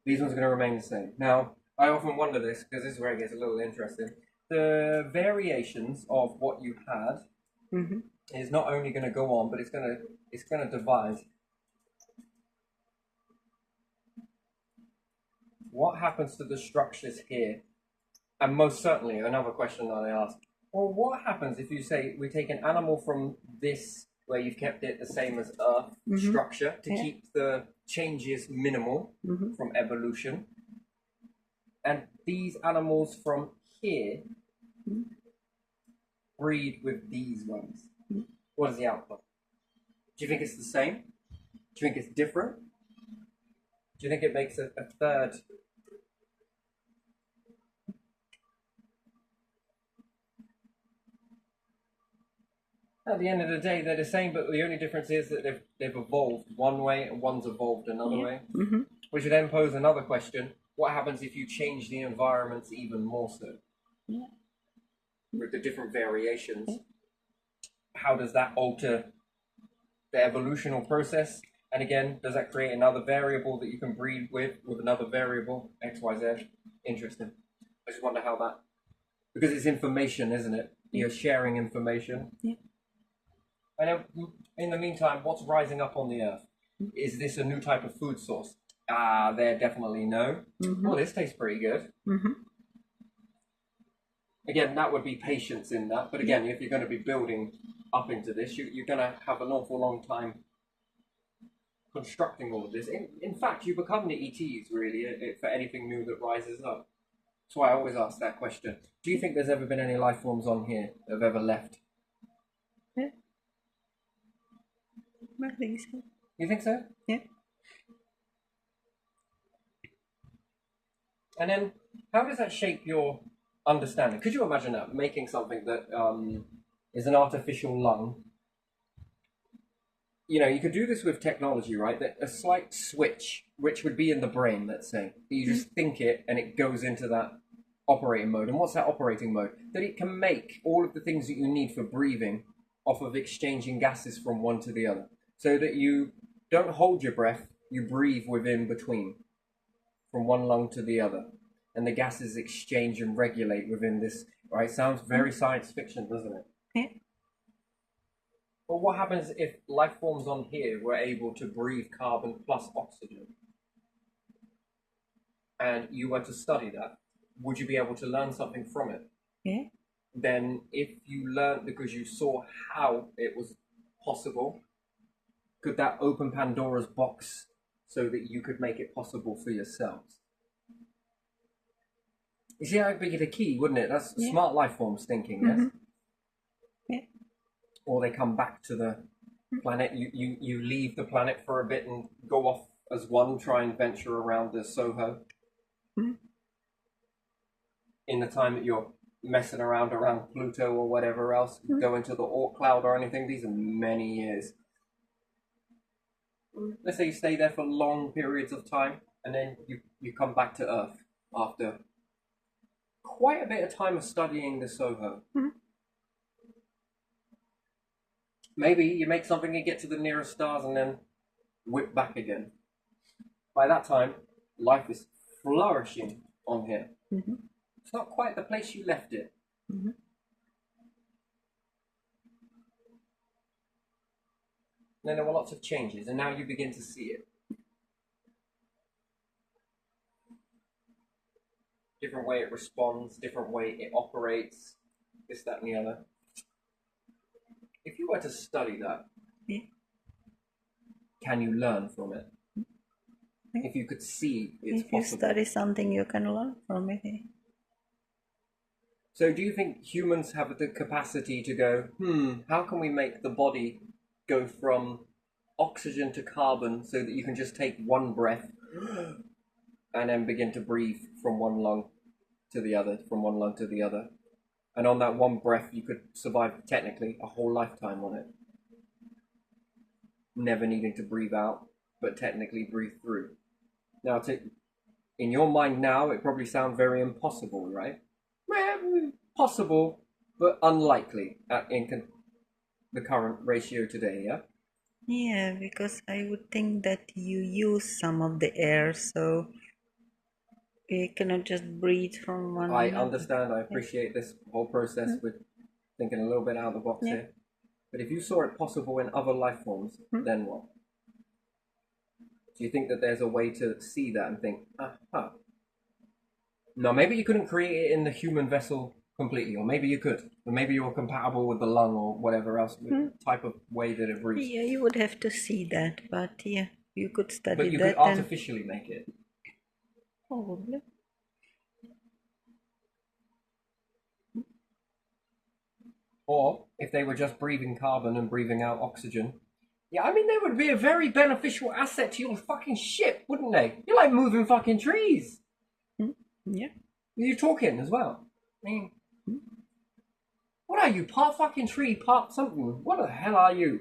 These ones are going to remain the same. Now, I often wonder this because this is where it gets a little interesting. The variations of what you had Mm-hmm. is not only going to go on, but it's going to divide. What happens to the structures here? And most certainly, another question that I ask: well, what happens if you say we take an animal from this, where you've kept it the same as Earth structure to keep the changes minimal from evolution, and these animals from here breed with these ones? What is the outcome? Do you think it's the same? Do you think it's different? Do you think it makes a third? At the end of the day, they're the same, but the only difference is that they've evolved one way and one's evolved another way. Mm-hmm. Which would then pose another question: what happens if you change the environments even more so? Yeah. With the different variations, how does that alter the evolutional process? And again, does that create another variable that you can breed with another variable, X, Y, Z? Interesting. I just wonder how that, because it's information, isn't it? You're sharing information. Yeah. And then, in the meantime, what's rising up on the earth? Is this a new type of food source? There definitely no. Oh, this tastes pretty good. Mm-hmm. Again, that would be patience in that. But again, if you're going to be building up into this, you're going to have an awful long time constructing all of this. In fact, you become the ETs, really, for anything new that rises up. That's why I always ask that question. Do you think there's ever been any life forms on here that have ever left? Yeah. I think so. You think so? Yeah. And then, how does that shape your understanding? Could you imagine that, making something that is an artificial lung? You know, you could do this with technology, right? That a slight switch, which would be in the brain, let's say, you just think it and it goes into that operating mode. And what's that operating mode? That it can make all of the things that you need for breathing off of exchanging gases from one to the other, so that you don't hold your breath, you breathe within between, from one lung to the other, and the gases exchange and regulate within this. Right? Sounds very science fiction, doesn't it? Yeah. But what happens if life forms on here were able to breathe carbon plus oxygen? And you were to study that, would you be able to learn something from it? Yeah. Then if you learned because you saw how it was possible, could that open Pandora's box so that you could make it possible for yourselves? You see, that'd be the key, wouldn't it? That's smart life forms thinking, yes? Yeah. Or they come back to the planet. You leave the planet for a bit and go off as one, try and venture around the Soho. In the time that you're messing around Pluto or whatever else, go into the Oort cloud or anything, these are many years. Let's say you stay there for long periods of time, and then you come back to Earth after quite a bit of time of studying the Soho. Maybe you make something and get to the nearest stars and then whip back again. By that time, life is flourishing on here. It's not quite the place you left it. Then there were lots of changes, and now you begin to see it. Different way it responds, different way it operates, this, that, and the other. If you were to study that, can you learn from it? If you could see it's If you possible. study something, you can learn from it. So do you think humans have the capacity to go, how can we make the body go from oxygen to carbon so that you can just take one breath and then begin to breathe from one lung to the other, from one lung to the other? And on that one breath, you could survive technically a whole lifetime on it. Never needing to breathe out, but technically breathe through. Now, in your mind now, it probably sounds very impossible, right? Well, possible, but unlikely in the current ratio today, yeah? Yeah, because I would think that you use some of the air, so You cannot just breathe from one. I understand. I appreciate this whole process with thinking a little bit out of the box Yeah. here. But if you saw it possible in other life forms, then what? Do you think that there's a way to see that and think, aha? No, maybe you couldn't create it in the human vessel completely, or maybe you could, or maybe you're compatible with the lung or whatever else type of way that it breathes. Yeah, you would have to see that, but yeah, you could study But you that could artificially make it. probably. Or if they were just breathing carbon and breathing out oxygen, yeah, I mean, they would be a very beneficial asset to your fucking ship, wouldn't they? You're like moving fucking trees. Yeah. You're talking as well. I mean, what are you? Part fucking tree, part something. What the hell are you?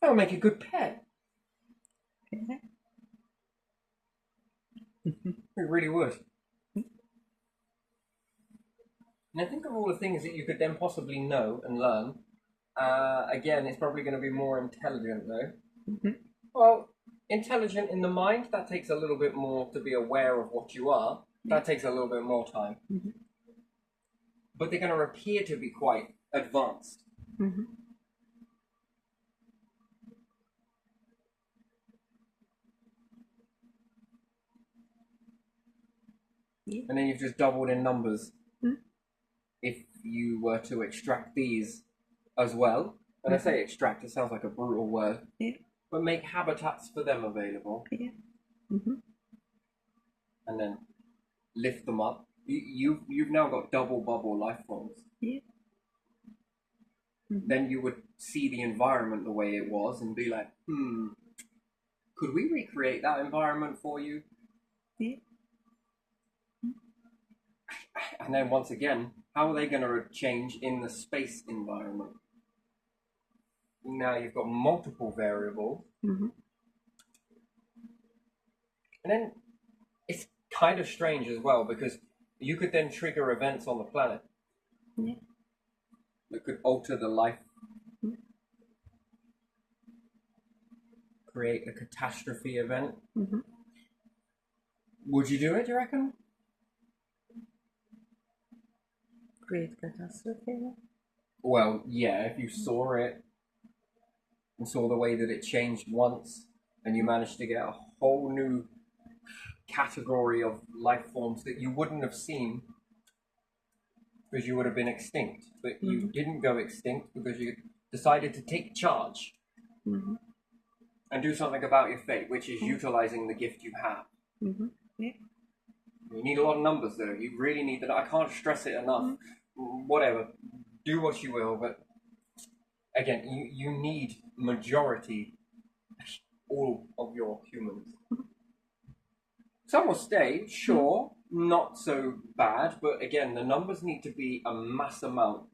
That would make a good pet. Yeah. It really would. And I think of all the things that you could then possibly know and learn. Again, it's probably going to be more intelligent, though. Well, intelligent in the mind, that takes a little bit more to be aware of what you are. That takes a little bit more time. But they're going to appear to be quite advanced. Yeah. And then you've just doubled in numbers. If you were to extract these as well, and I say extract, it sounds like a brutal word, Yeah. but make habitats for them available, Yeah. and then lift them up. You've now got double bubble life forms. Yeah. Then you would see the environment the way it was and be like, could we recreate that environment for you? Yeah. And then once again, how are they going to change in the space environment? Now you've got multiple variables. And then it's kind of strange as well, because you could then trigger events on the planet that could alter the life, create a catastrophe event. Would you do it, do you reckon? Great catastrophe. Well, yeah, if you saw it and saw the way that it changed once, and you managed to get a whole new category of life forms that you wouldn't have seen because you would have been extinct, but you didn't go extinct because you decided to take charge and do something about your fate, which is utilizing the gift you have. Yeah. You need a lot of numbers, though. You really need that. I can't stress it enough. Whatever, do what you will, but again, you need majority, all of your humans. Some will stay, sure, not so bad, but again, the numbers need to be a mass amount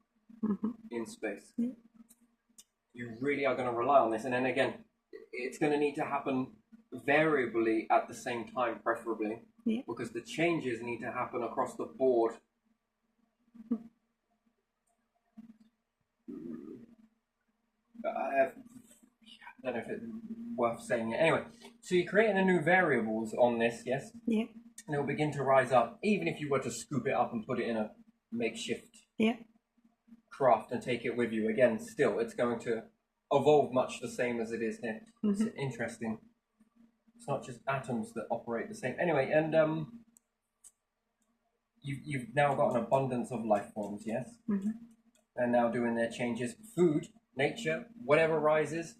in space. You really are going to rely on this, and then again, it's going to need to happen variably at the same time, preferably, because the changes need to happen across the board. I don't know if it's worth saying it. Anyway, so you're creating a new variables on this, yes? Yeah. And it'll begin to rise up, even if you were to scoop it up and put it in a makeshift Yeah. craft and take it with you. Again, still, it's going to evolve much the same as it is here. It's interesting. It's not just atoms that operate the same. Anyway, and you've now got an abundance of life forms, yes? And now doing their changes. Food, nature, whatever rises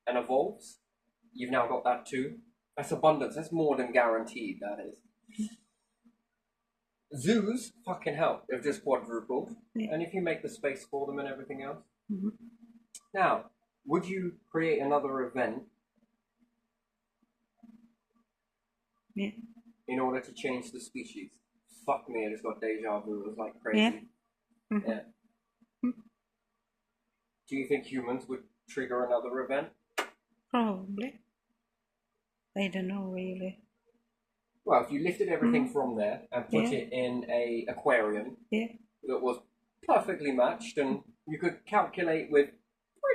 and evolves, you've now got that too. That's abundance. That's more than guaranteed, that is. Zoos, fucking hell, they've just quadrupled. Yeah. And if you make the space for them and everything else. Now, would you create another event in order to change the species? Fuck me, I just got deja vu. It was like crazy. Yeah. Do you think humans would trigger another event? Probably. I don't know really. Well, if you lifted everything from there and put it in a aquarium that was perfectly matched, and you could calculate with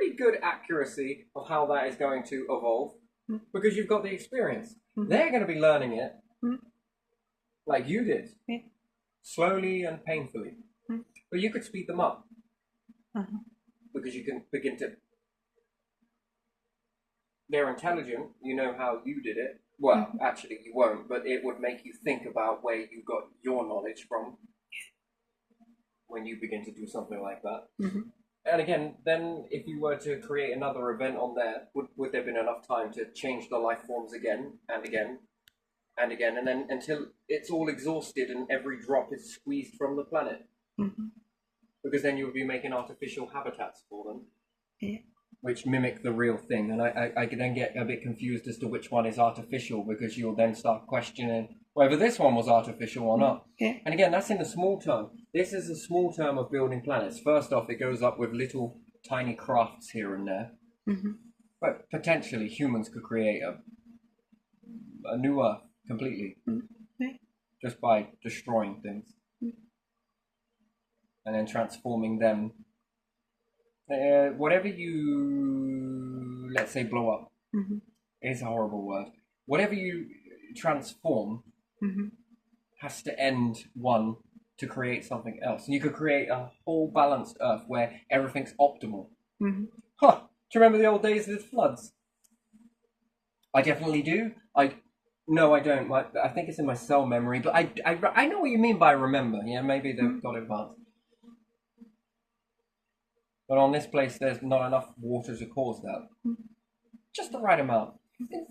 pretty good accuracy of how that is going to evolve because you've got the experience. They're going to be learning it like you did, slowly and painfully. But you could speed them up because you can begin to. They're intelligent. You know how you did it. Well, actually, you won't, but it would make you think about where you got your knowledge from when you begin to do something like that. And again, then if you were to create another event on there, would there have been enough time to change the life forms again and again and again, and then until it's all exhausted and every drop is squeezed from the planet? Because then you would be making artificial habitats for them. Which mimic the real thing, and I could then get a bit confused as to which one is artificial because you'll then start questioning whether this one was artificial or not. And again, that's in the small term. This is a small term of building planets. First off, it goes up with little tiny crafts here and there, but potentially humans could create a new Earth completely just by destroying things and then transforming them. Whatever you, let's say, blow up, is a horrible word. Whatever you transform has to end one to create something else. And you could create a whole balanced Earth where everything's optimal. Huh. Do you remember the old days with floods? I definitely do. No, I don't. I think it's in my cell memory, but I know what you mean by remember. Yeah, maybe they've got advanced. But on this place, there's not enough water to cause that. Just the right amount.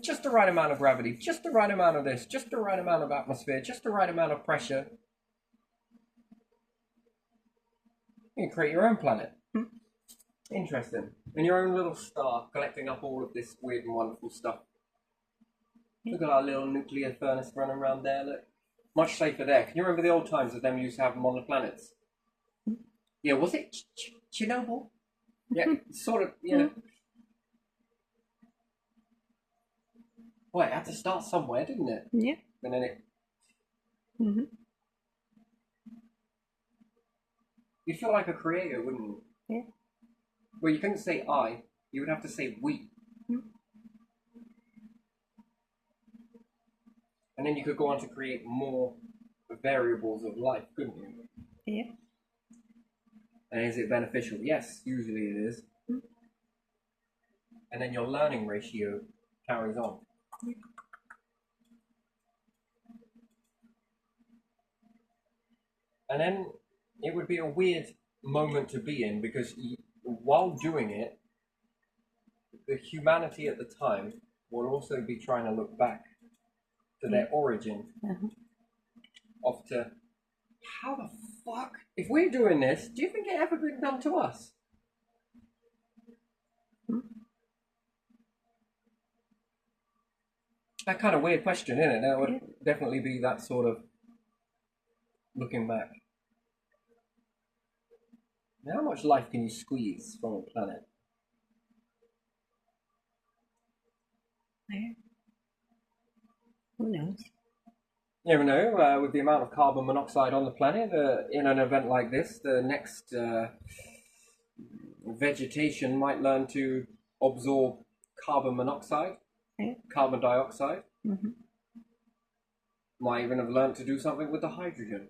Just the right amount of gravity. Just the right amount of this. Just the right amount of atmosphere. Just the right amount of pressure. You can create your own planet. Interesting. And your own little star, collecting up all of this weird and wonderful stuff. Look at our little nuclear furnace running around there. Look. Much safer there. Can you remember the old times that them used to have them on the planets? Yeah, was it Chernobyl? Yeah, sort of, you know. Well, it had to start somewhere, didn't it? Yeah. And then it... You'd feel like a creator, wouldn't you? Yeah. Well, you couldn't say I. You would have to say we. And then you could go on to create more variables of life, couldn't you? Yeah. And is it beneficial? Yes, usually it is. And then your learning ratio carries on. And then it would be a weird moment to be in because while doing it, the humanity at the time will also be trying to look back to their origin of to how the fuck, if we're doing this, do you think it ever been done to us? That kind of weird question, isn't it? That would definitely be that sort of looking back. Now, how much life can you squeeze from a planet? Who knows? You never know, with the amount of carbon monoxide on the planet, in an event like this, the next vegetation might learn to absorb carbon monoxide, carbon dioxide. Might even have learned to do something with the hydrogen.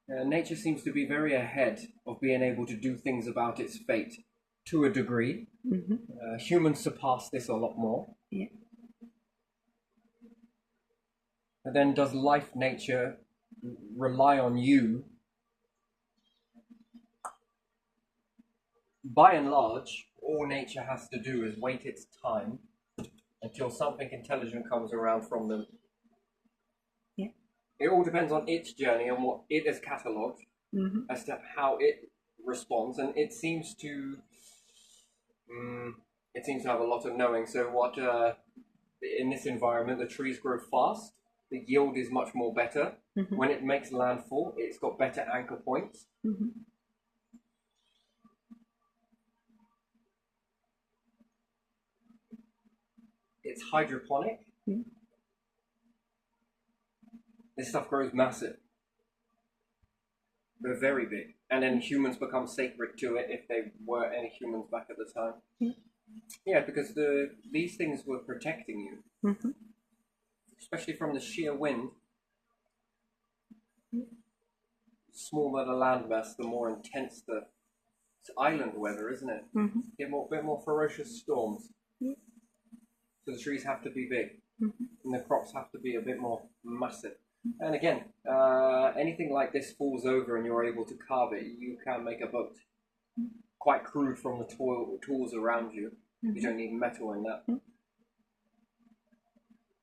Nature seems to be very ahead of being able to do things about its fate to a degree. Humans surpass this a lot more. And then does life nature rely on you? By and large, all nature has to do is wait its time until something intelligent comes around from them. It all depends on its journey and what it has catalogued as to how it responds, and it seems to have a lot of knowing. So what in this environment, the trees grow fast, the yield is much more better. When it makes landfall, it's got better anchor points. It's hydroponic. This stuff grows massive. They're very big. And then humans become sacred to it if they were any humans back at the time. Yeah, because these things were protecting you, especially from the sheer wind. Smaller the landmass, the more intense the island weather, isn't it? Get a bit more ferocious storms. So the trees have to be big, and the crops have to be a bit more massive. And again, anything like this falls over and you're able to carve it, you can make a boat. Quite crude from the tools around you. You don't need metal in that.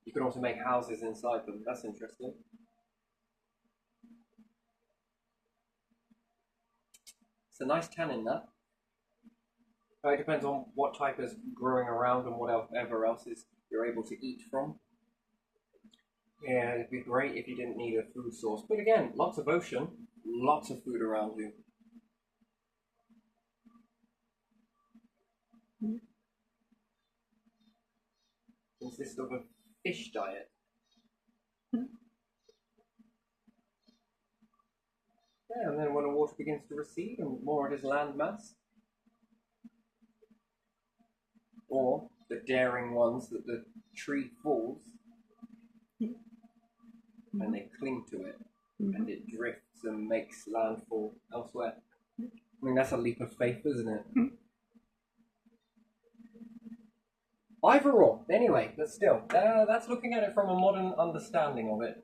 You can also make houses inside them. That's interesting. It's a nice tannin, that. It depends on what type is growing around and whatever else is you're able to eat from. Yeah, it'd be great if you didn't need a food source. But again, lots of ocean, lots of food around you. Consists of a fish diet. Yeah, and then when the water begins to recede and more of it is land mass, or the daring ones that the tree falls and they cling to it and it drifts and makes landfall elsewhere. I mean, that's a leap of faith, isn't it? Either or. Anyway, but still, that's looking at it from a modern understanding of it.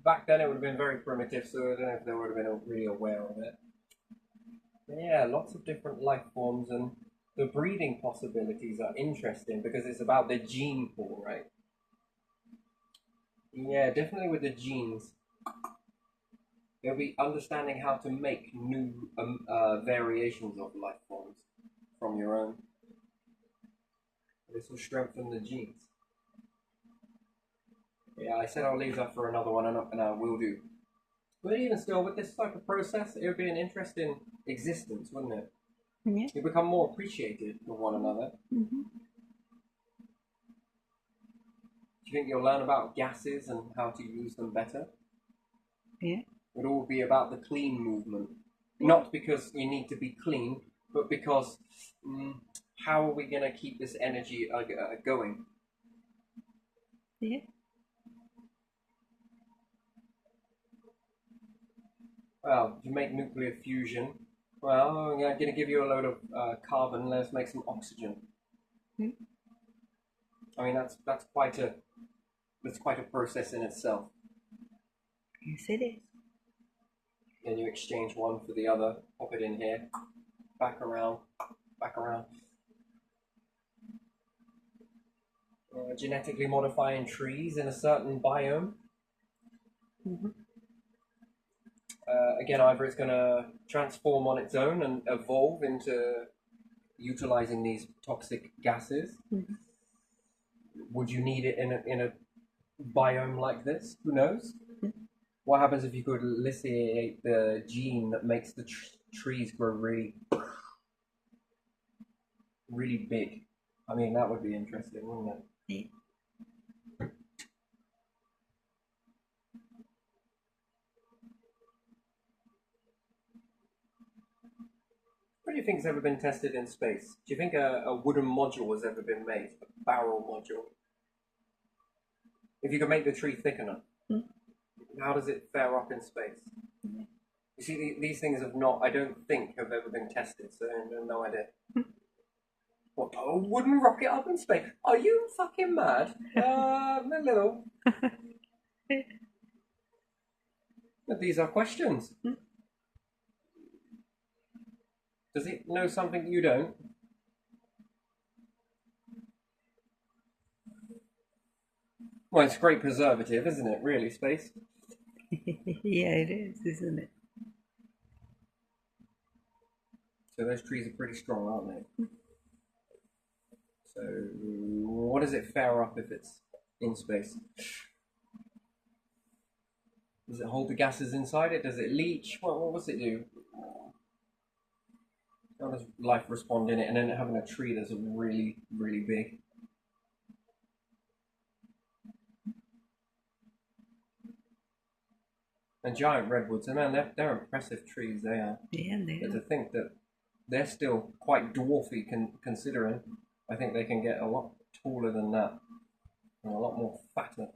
Back then it would have been very primitive, so I don't know if they would have been really aware of it. But yeah, lots of different life forms, and the breeding possibilities are interesting because it's about the gene pool, right? Yeah, definitely with the genes. They'll be understanding how to make new variations of life forms from your own. This will strengthen the genes. Yeah, I said I'll leave that for another one, and I will do. But even still, with this type of process, it would be an interesting existence, wouldn't it? Yeah. You become more appreciated of one another. Do you think you'll learn about gases and how to use them better? Yeah. It would all be about the clean movement. Not because you need to be clean, but because how are we going to keep this energy going? Yeah. Well, to make nuclear fusion, well, I'm going to give you a load of carbon. Let's make some oxygen. I mean, that's quite a process in itself. Yes, it is. Then you exchange one for the other. Pop it in here, back around, back around. Genetically modifying trees in a certain biome. Again, either it's going to transform on its own and evolve into utilizing these toxic gases. Would you need it in a biome like this? Who knows? What happens if you could elicit the gene that makes the trees grow really, really big? I mean, that would be interesting, wouldn't it? Yeah. What do you think's ever been tested in space? Do you think a wooden module has ever been made? A barrel module? If you could make the tree thick enough, how does it fare up in space? You see, these things have not, I don't think, have ever been tested, so I have no idea. What, a wooden rocket up in space? Are you fucking mad? A little. But these are questions. Does it know something you don't? Well, it's a great preservative, isn't it? Really, space. Yeah, it is, isn't it? So those trees are pretty strong, aren't they? So what does it fare up if it's in space? Does it hold the gases inside it? Does it leach? What does it do? How does life respond in it? And then having a tree that's really, really big. And giant redwoods, and man, they're impressive trees. They are. Yeah, they But are. to think that they're still quite dwarfy, considering, I think they can get a lot taller than that and a lot more fatter.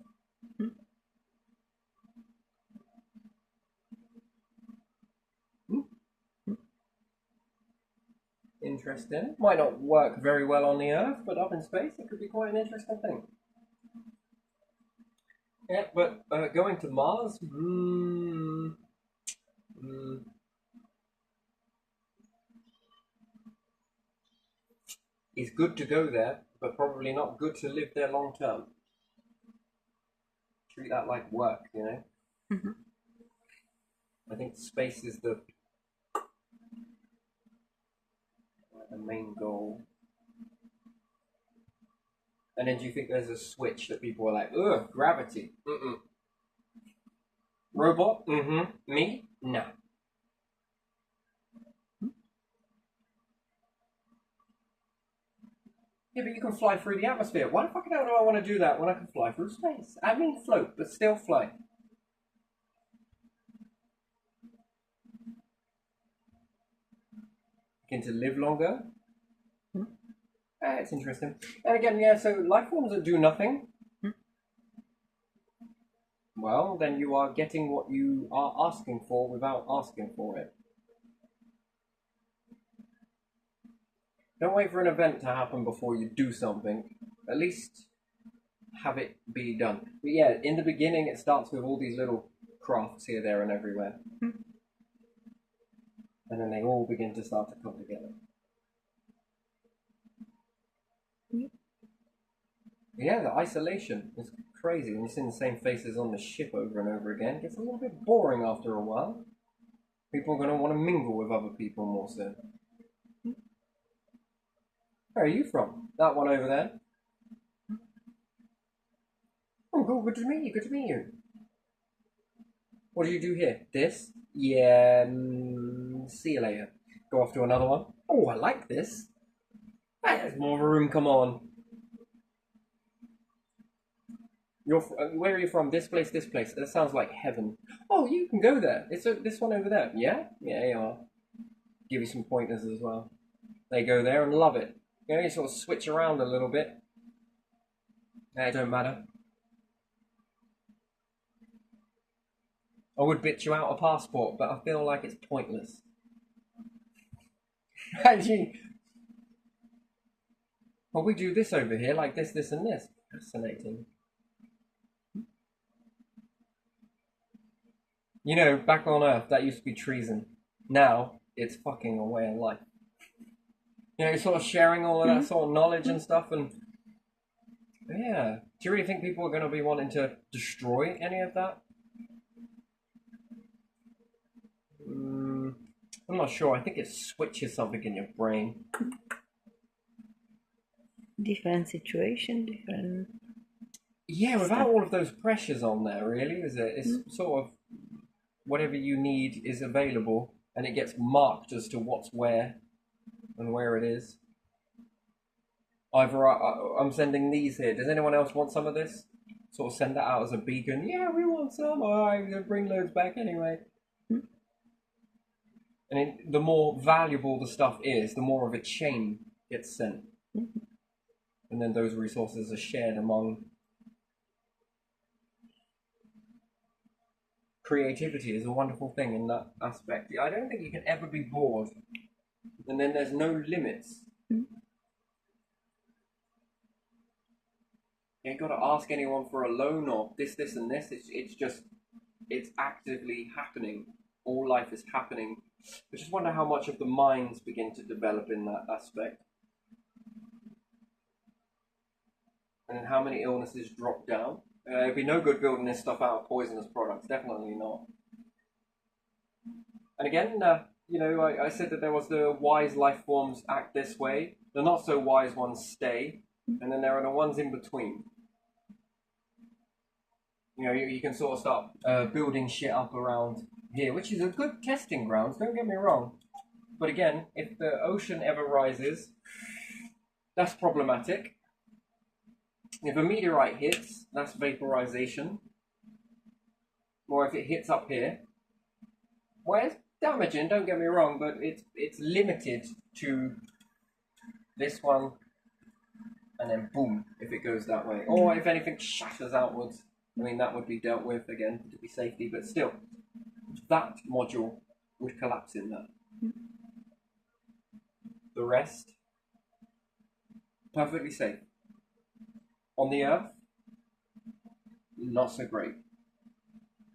Interesting. Might not work very well on the Earth, but up in space, it could be quite an interesting thing. Yeah, but going to Mars, it's good to go there, but probably not good to live there long term. Treat that like work, you know. Mhm. I think space is the main goal. And then do you think there's a switch that people are like, ugh, gravity? Mm-mm. Robot? Mm-hmm. Me? No. Yeah, but you can fly through the atmosphere. Why the fucking hell do I want to do that when I can fly through space? I mean float, but still fly. Begin to live longer? It's interesting. And again, yeah, so life forms that do nothing, well, then you are getting what you are asking for without asking for it. Don't wait for an event to happen before you do something. At least have it be done. But yeah, in the beginning, it starts with all these little crafts here, there, and everywhere. And then they all begin to start to come together. Yeah, the isolation is crazy. When you're seeing the same faces on the ship over and over again, it gets a little bit boring after a while. People are going to want to mingle with other people more so. Where are you from? That one over there? Oh, good to meet you, good to meet you. What do you do here? This? Yeah, see you later. Go off to another one. Oh, I like this. There's more of a room, come on. Where are you from? This place, this place. That sounds like heaven. Oh, you can go there. It's this one over there. Yeah? Yeah, you are. Give you some pointers as well. They go there and love it. You know, you sort of switch around a little bit. It don't matter. I would bitch you out a passport, but I feel like it's pointless. Well, we do this over here, like this, this, and this. Fascinating. You know, back on Earth, that used to be treason. Now, it's fucking a way of life. You know, sort of sharing all of that sort of knowledge and stuff, and yeah. Do you really think people are going to be wanting to destroy any of that? I'm not sure. I think it switches something in your brain. Different situation, different. Yeah, without all of those pressures on there, really, is it? It's sort of whatever you need is available, and it gets marked as to what's where and where it is. Either I'm sending these here. Does anyone else want some of this? Sort of send that out as a beacon. Yeah, we want some. All right, I'm going to bring loads back anyway. And the more valuable the stuff is, the more of a chain gets sent. And then those resources are shared among. Creativity is a wonderful thing in that aspect. I don't think you can ever be bored. And then there's no limits. You ain't got to ask anyone for a loan or this, and this. It's actively happening. All life is happening. I just wonder how much of the minds begin to develop in that aspect. And then how many illnesses drop down. It'd be no good building this stuff out of poisonous products. Definitely not. And again, I said that there was the wise life forms act this way. The not so wise ones stay. And then there are the ones in between. You know, you can sort of start building shit up around here, which is a good testing grounds, don't get me wrong. But again, if the ocean ever rises, that's problematic. If a meteorite hits, that's vaporization. or if it hits up here, well, it's damaging, don't get me wrong, but it's limited to this one, and then boom, if it goes that way. Or if anything shatters outwards, I mean, that would be dealt with, again, to be safety, but still, that module would collapse in that. The rest, perfectly safe. On the Earth, not so great.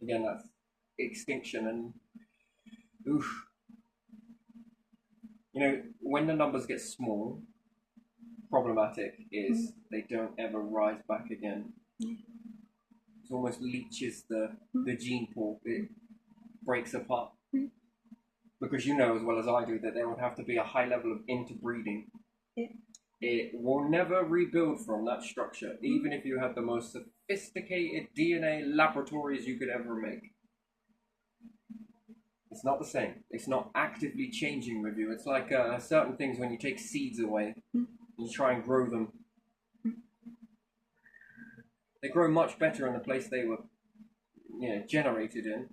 Again, that's extinction and oof. You know, when the numbers get small, problematic is they don't ever rise back again. It almost leaches the gene pool. It breaks apart. Because you know as well as I do that there would have to be a high level of interbreeding. Yeah. It will never rebuild from that structure, even if you have the most sophisticated DNA laboratories you could ever make. It's not the same. It's not actively changing with you. It's like certain things when you take seeds away, you try and grow them. They grow much better in the place they were, generated in.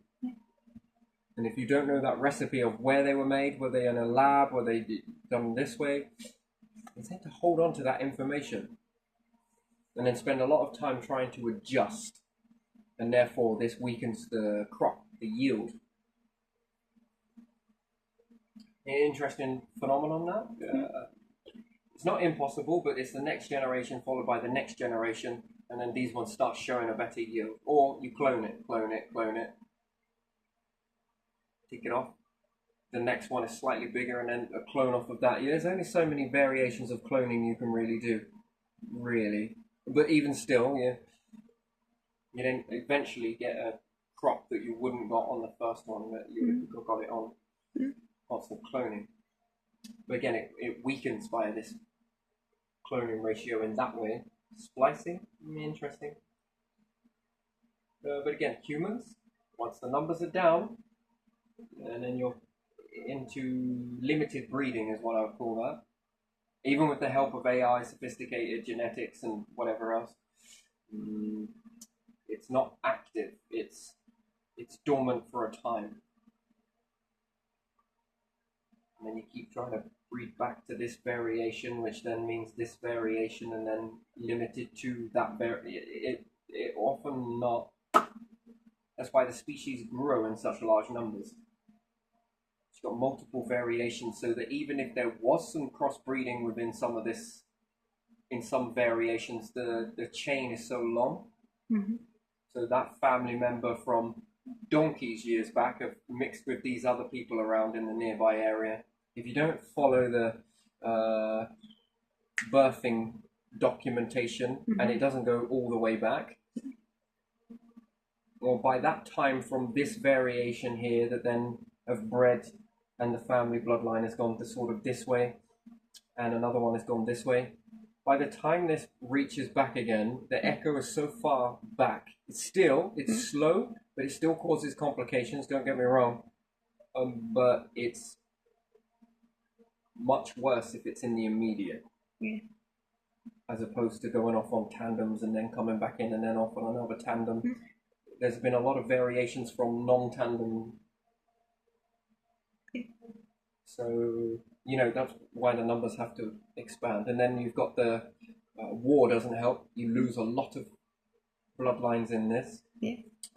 And if you don't know that recipe of where they were made, were they in a lab, were they done this way, you tend to hold on to that information and then spend a lot of time trying to adjust. And therefore, this weakens the crop, the yield. An interesting phenomenon now. It's not impossible, but it's the next generation followed by the next generation, and then these ones start showing a better yield. Or you clone it, take it off. The next one is slightly bigger, and then a clone off of that. There's only so many variations of cloning you can really do, really. But even still, you then eventually get a crop that you wouldn't got on the first one that you got it on. Constant cloning. But again, it weakens via this cloning ratio in that way. Splicing, interesting. But again, humans, once the numbers are down, and then you're into limited breeding is what I would call that. Even with the help of AI, sophisticated genetics and whatever else, it's not active. It's dormant for a time. And then you keep trying to breed back to this variation, which then means this variation, and then limited to that it often not. That's why the species grow in such large numbers. It's got multiple variations, so that even if there was some crossbreeding within some of this, in some variations, the chain is so long. So that family member from donkeys years back have mixed with these other people around in the nearby area. If you don't follow the birthing documentation and it doesn't go all the way back, or by that time from this variation here that then have bred and the family bloodline has gone to sort of this way and another one has gone this way, by the time this reaches back again, the echo is so far back. It's slow, but it still causes complications, don't get me wrong. But it's much worse if it's in the immediate. As opposed to going off on tandems and then coming back in and then off on another tandem. There's been a lot of variations from non-tandem. So, that's why the numbers have to expand. And then you've got the war doesn't help. You lose a lot of bloodlines in this.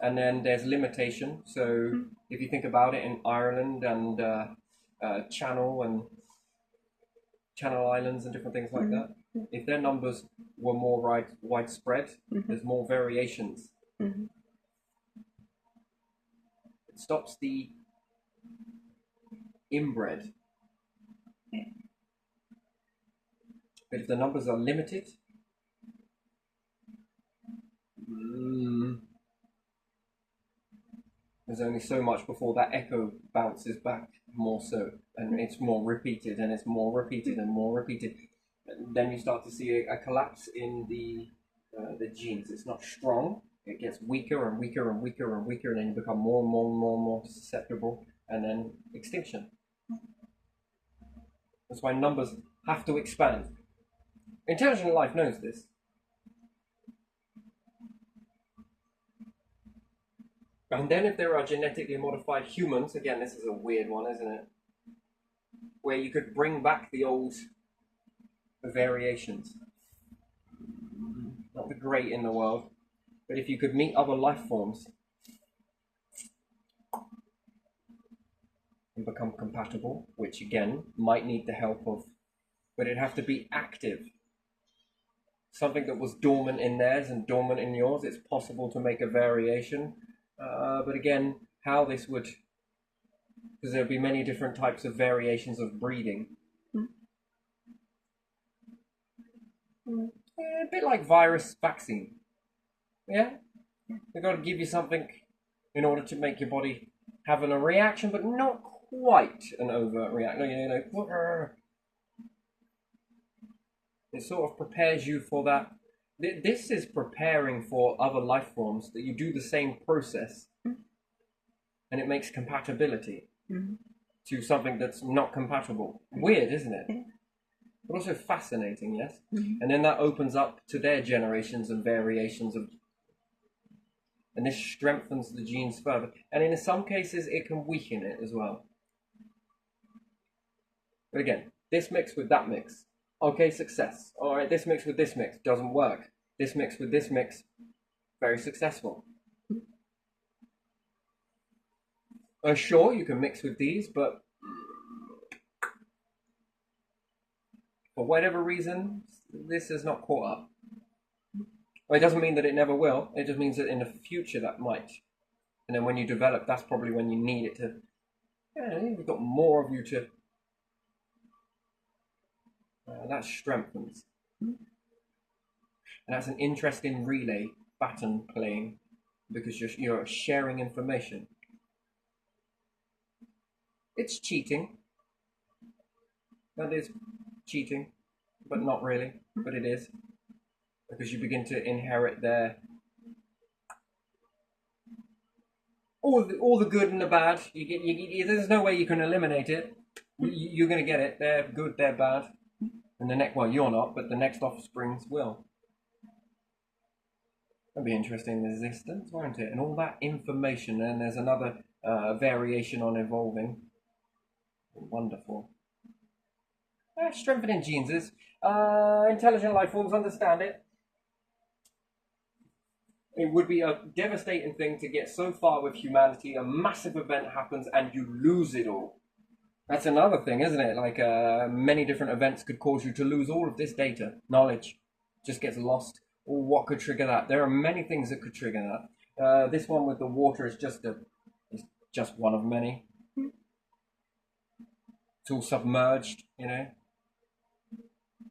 And then there's limitation. So if you think about it, in Ireland and Channel Islands and different things like that, if their numbers were more widespread, there's more variations. It stops the inbred. But if the numbers are limited, there's only so much before that echo bounces back more so, and it's more repeated, and it's more repeated and more repeated. And then you start to see a collapse in the genes. It's not strong. It gets weaker and weaker and weaker and weaker, and then you become more and more and more and more susceptible, and then extinction. That's why numbers have to expand. Intelligent life knows this. And then if there are genetically modified humans, again, this is a weird one, isn't it? Where you could bring back the old variations. Not the great in the world, but if you could meet other life forms and become compatible, which again might need the help of, but it'd have to be active. Something that was dormant in theirs and dormant in yours, it's possible to make a variation. But again, how this would, because there'd be many different types of variations of breeding. A bit like virus vaccine. Yeah? They've got to give you something in order to make your body have a reaction, but not quite an overt reaction. You know, it sort of prepares you for that. This is preparing for other life forms that you do the same process, and it makes compatibility to something that's not compatible. Weird, isn't it? But also fascinating, yes? And then that opens up to their generations and variations of, and this strengthens the genes further. And in some cases, it can weaken it as well. But again, this mix with that mix. Okay, success. All right, this mix with this mix doesn't work. This mix with this mix, very successful. Sure, you can mix with these, but for whatever reason, this is not caught up. Well, it doesn't mean that it never will. It just means that in the future that might. And then when you develop, that's probably when you need it to. Yeah, you've got more of you to. That strengthens. And that's an interesting relay pattern playing because you're sharing information. It's cheating. That is cheating, but not really. But it is. Because you begin to inherit their all the good and the bad. There's no way you can eliminate it. You're going to get it. They're good, they're bad. And the next, well, you're not, but the next offsprings will. That'd be interesting resistance, won't it? And all that information, and there's another variation on evolving. Wonderful. Strengthening genes is intelligent life forms understand it. It would be a devastating thing to get so far with humanity, a massive event happens and you lose it all. That's another thing, isn't it? Like many different events could cause you to lose all of this data. Knowledge just gets lost. Or what could trigger that? There are many things that could trigger that. This one with the water is just one of many. It's all submerged, you know.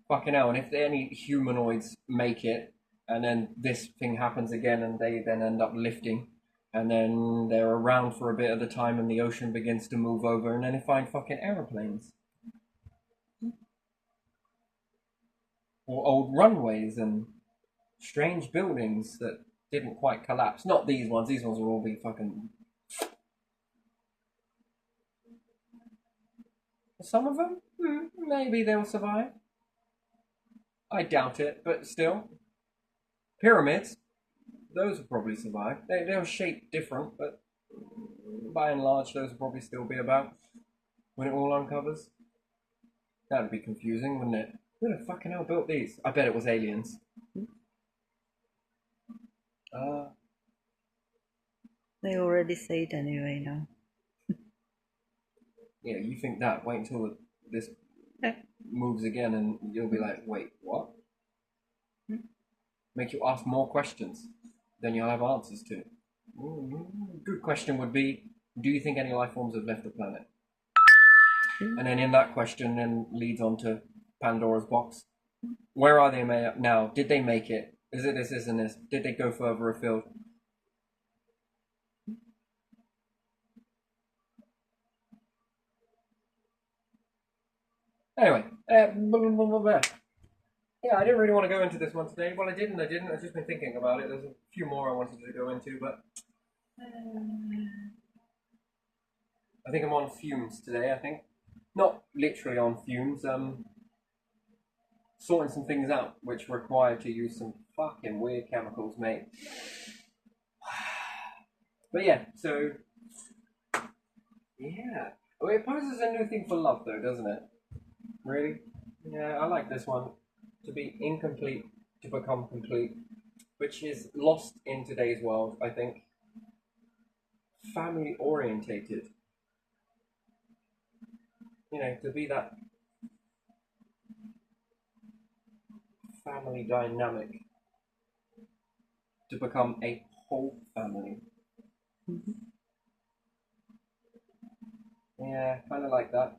Fucking hell, and if any humanoids make it, and then this thing happens again, and they then end up lifting, and then they're around for a bit of the time, and the ocean begins to move over, and then they find fucking aeroplanes. Or old runways, and strange buildings that didn't quite collapse. Not these ones will all be fucking... Some of them, maybe they'll survive. I doubt it, but still. Pyramids, those will probably survive. They're shaped different, but by and large, those will probably still be about when it all uncovers. That would be confusing, wouldn't it? Who the fucking hell built these? I bet it was aliens. They already say it anyway now. Yeah, you think that. Wait until this moves again and you'll be like, wait, what? Make you ask more questions than you'll have answers to. Good question would be, do you think any life forms have left the planet? And then in that question then leads on to Pandora's box. Where are they now? Did they make it? Is it this, and this? Did they go further afield? Anyway, yeah, I didn't really want to go into this one today. Well, I didn't. I've just been thinking about it. There's a few more I wanted to go into, but I think I'm on fumes today, I think. Not literally on fumes, sorting some things out which require to use some fucking weird chemicals, mate. But yeah, so yeah. Well, it poses a new thing for love, though, doesn't it? Really? Yeah, I like this one. To be incomplete, to become complete, which is lost in today's world, I think. Family orientated. You know, to be that family dynamic, to become a whole family. Yeah, kind of like that.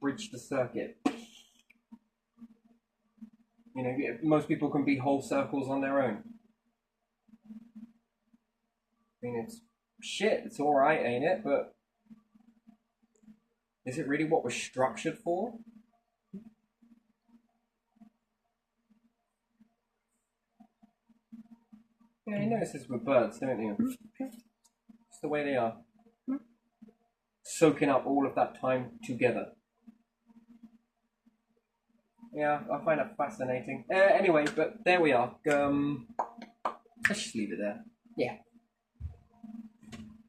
Bridge the circuit. You know, most people can be whole circles on their own. I mean, it's shit. It's all right, ain't it? But is it really what we're structured for? Yeah, you notice this with birds, don't you? It's the way they are. Soaking up all of that time together. Yeah, I find that fascinating. Anyway, but there we are. Let's just leave it there. Yeah.